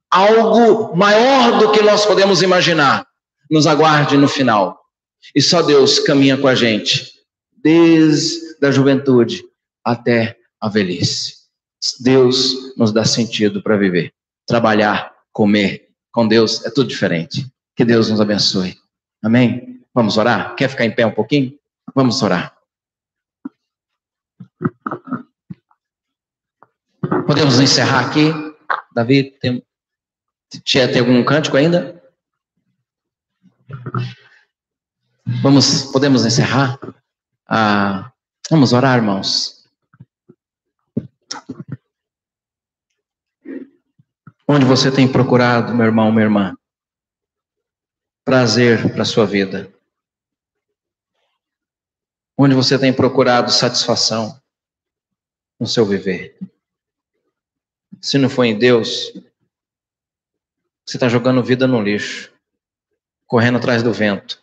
algo maior do que nós podemos imaginar nos aguarde no final. E só Deus caminha com a gente, desde a juventude até a velhice. Deus nos dá sentido para viver, trabalhar, comer. Com Deus é tudo diferente. Que Deus nos abençoe. Amém? Vamos orar? Quer ficar em pé um pouquinho? Vamos orar. Podemos encerrar aqui? Davi, tem algum cântico ainda? Podemos encerrar? Vamos orar, irmãos. Onde você tem procurado, meu irmão, minha irmã, prazer para a sua vida? Onde você tem procurado satisfação no seu viver? Se não for em Deus, você está jogando vida no lixo, correndo atrás do vento.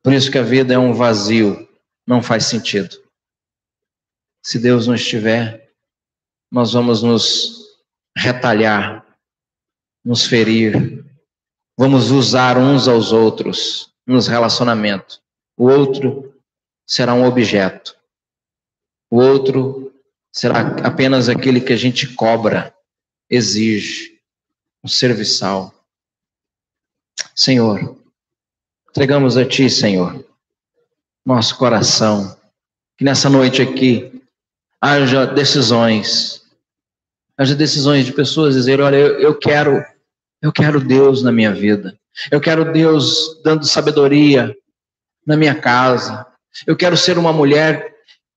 Por isso que a vida é um vazio, não faz sentido. Se Deus não estiver, nós vamos nos retalhar, nos ferir, vamos usar uns aos outros nos relacionamentos. O outro será um objeto. O outro será apenas aquele que a gente cobra, exige, um serviçal. Senhor, entregamos a Ti, Senhor, nosso coração, que nessa noite aqui haja decisões de pessoas dizerem, olha, eu quero Deus na minha vida, eu quero Deus dando sabedoria na minha casa, eu quero ser uma mulher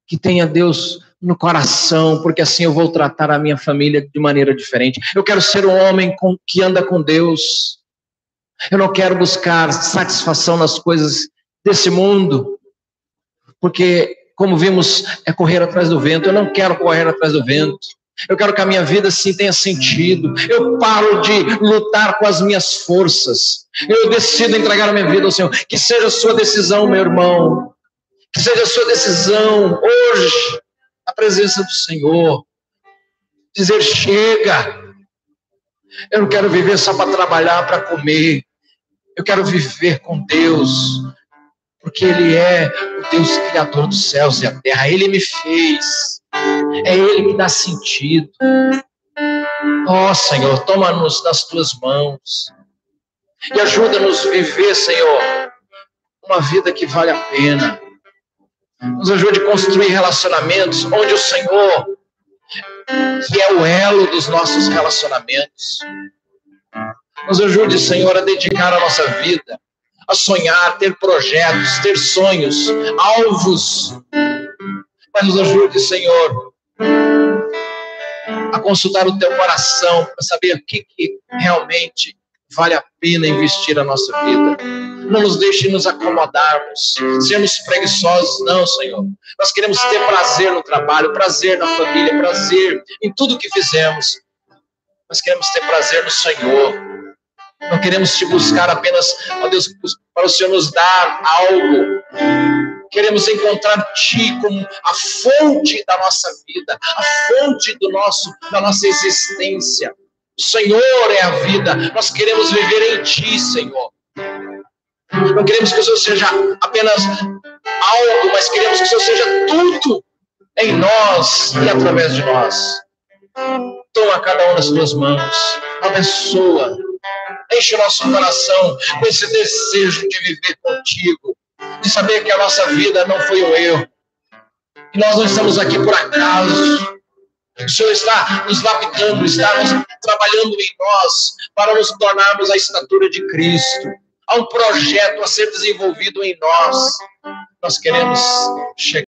que tenha Deus no coração, porque assim eu vou tratar a minha família de maneira diferente. Eu quero ser um homem que anda com Deus. Eu não quero buscar satisfação nas coisas desse mundo, porque, como vimos, é correr atrás do vento. Eu não quero correr atrás do vento. Eu quero que a minha vida sim tenha sentido. Eu paro de lutar com as minhas forças. Eu decido entregar a minha vida ao Senhor. Que seja a sua decisão, meu irmão. Que seja a sua decisão hoje, na presença do Senhor. Dizer, chega. Eu não quero viver só para trabalhar, para comer. Eu quero viver com Deus, porque Ele é o Deus Criador dos céus e a terra. Ele me fez. É Ele que me dá sentido. Ó Senhor, toma-nos nas Tuas mãos. E ajuda-nos a viver, Senhor, uma vida que vale a pena. Nos ajude a construir relacionamentos onde o Senhor, que é o elo dos nossos relacionamentos, nos ajude, Senhor, a dedicar a nossa vida, a sonhar, ter projetos, ter sonhos, alvos. Mas nos ajude, Senhor, a consultar o Teu coração para saber o que realmente vale a pena investir a nossa vida. Não nos deixe nos acomodarmos, sermos preguiçosos, não, Senhor. Nós queremos ter prazer no trabalho, prazer na família, prazer em tudo que fizemos. Nós queremos ter prazer no Senhor. Não queremos Te buscar apenas, ó Deus, para o Senhor nos dar algo. Queremos encontrar Ti como a fonte da nossa vida, a fonte da nossa existência. O Senhor é a vida. Nós queremos viver em Ti, Senhor. Não queremos que o Senhor seja apenas algo, mas queremos que o Senhor seja tudo em nós e através de nós. Toma cada um nas Tuas mãos. Abençoa. Enche o nosso coração com esse desejo de viver contigo, de saber que a nossa vida não foi um erro, que nós não estamos aqui por acaso. O Senhor está nos lapidando, está nos trabalhando em nós para nos tornarmos a estatura de Cristo. Há um projeto a ser desenvolvido em nós. Nós queremos chegar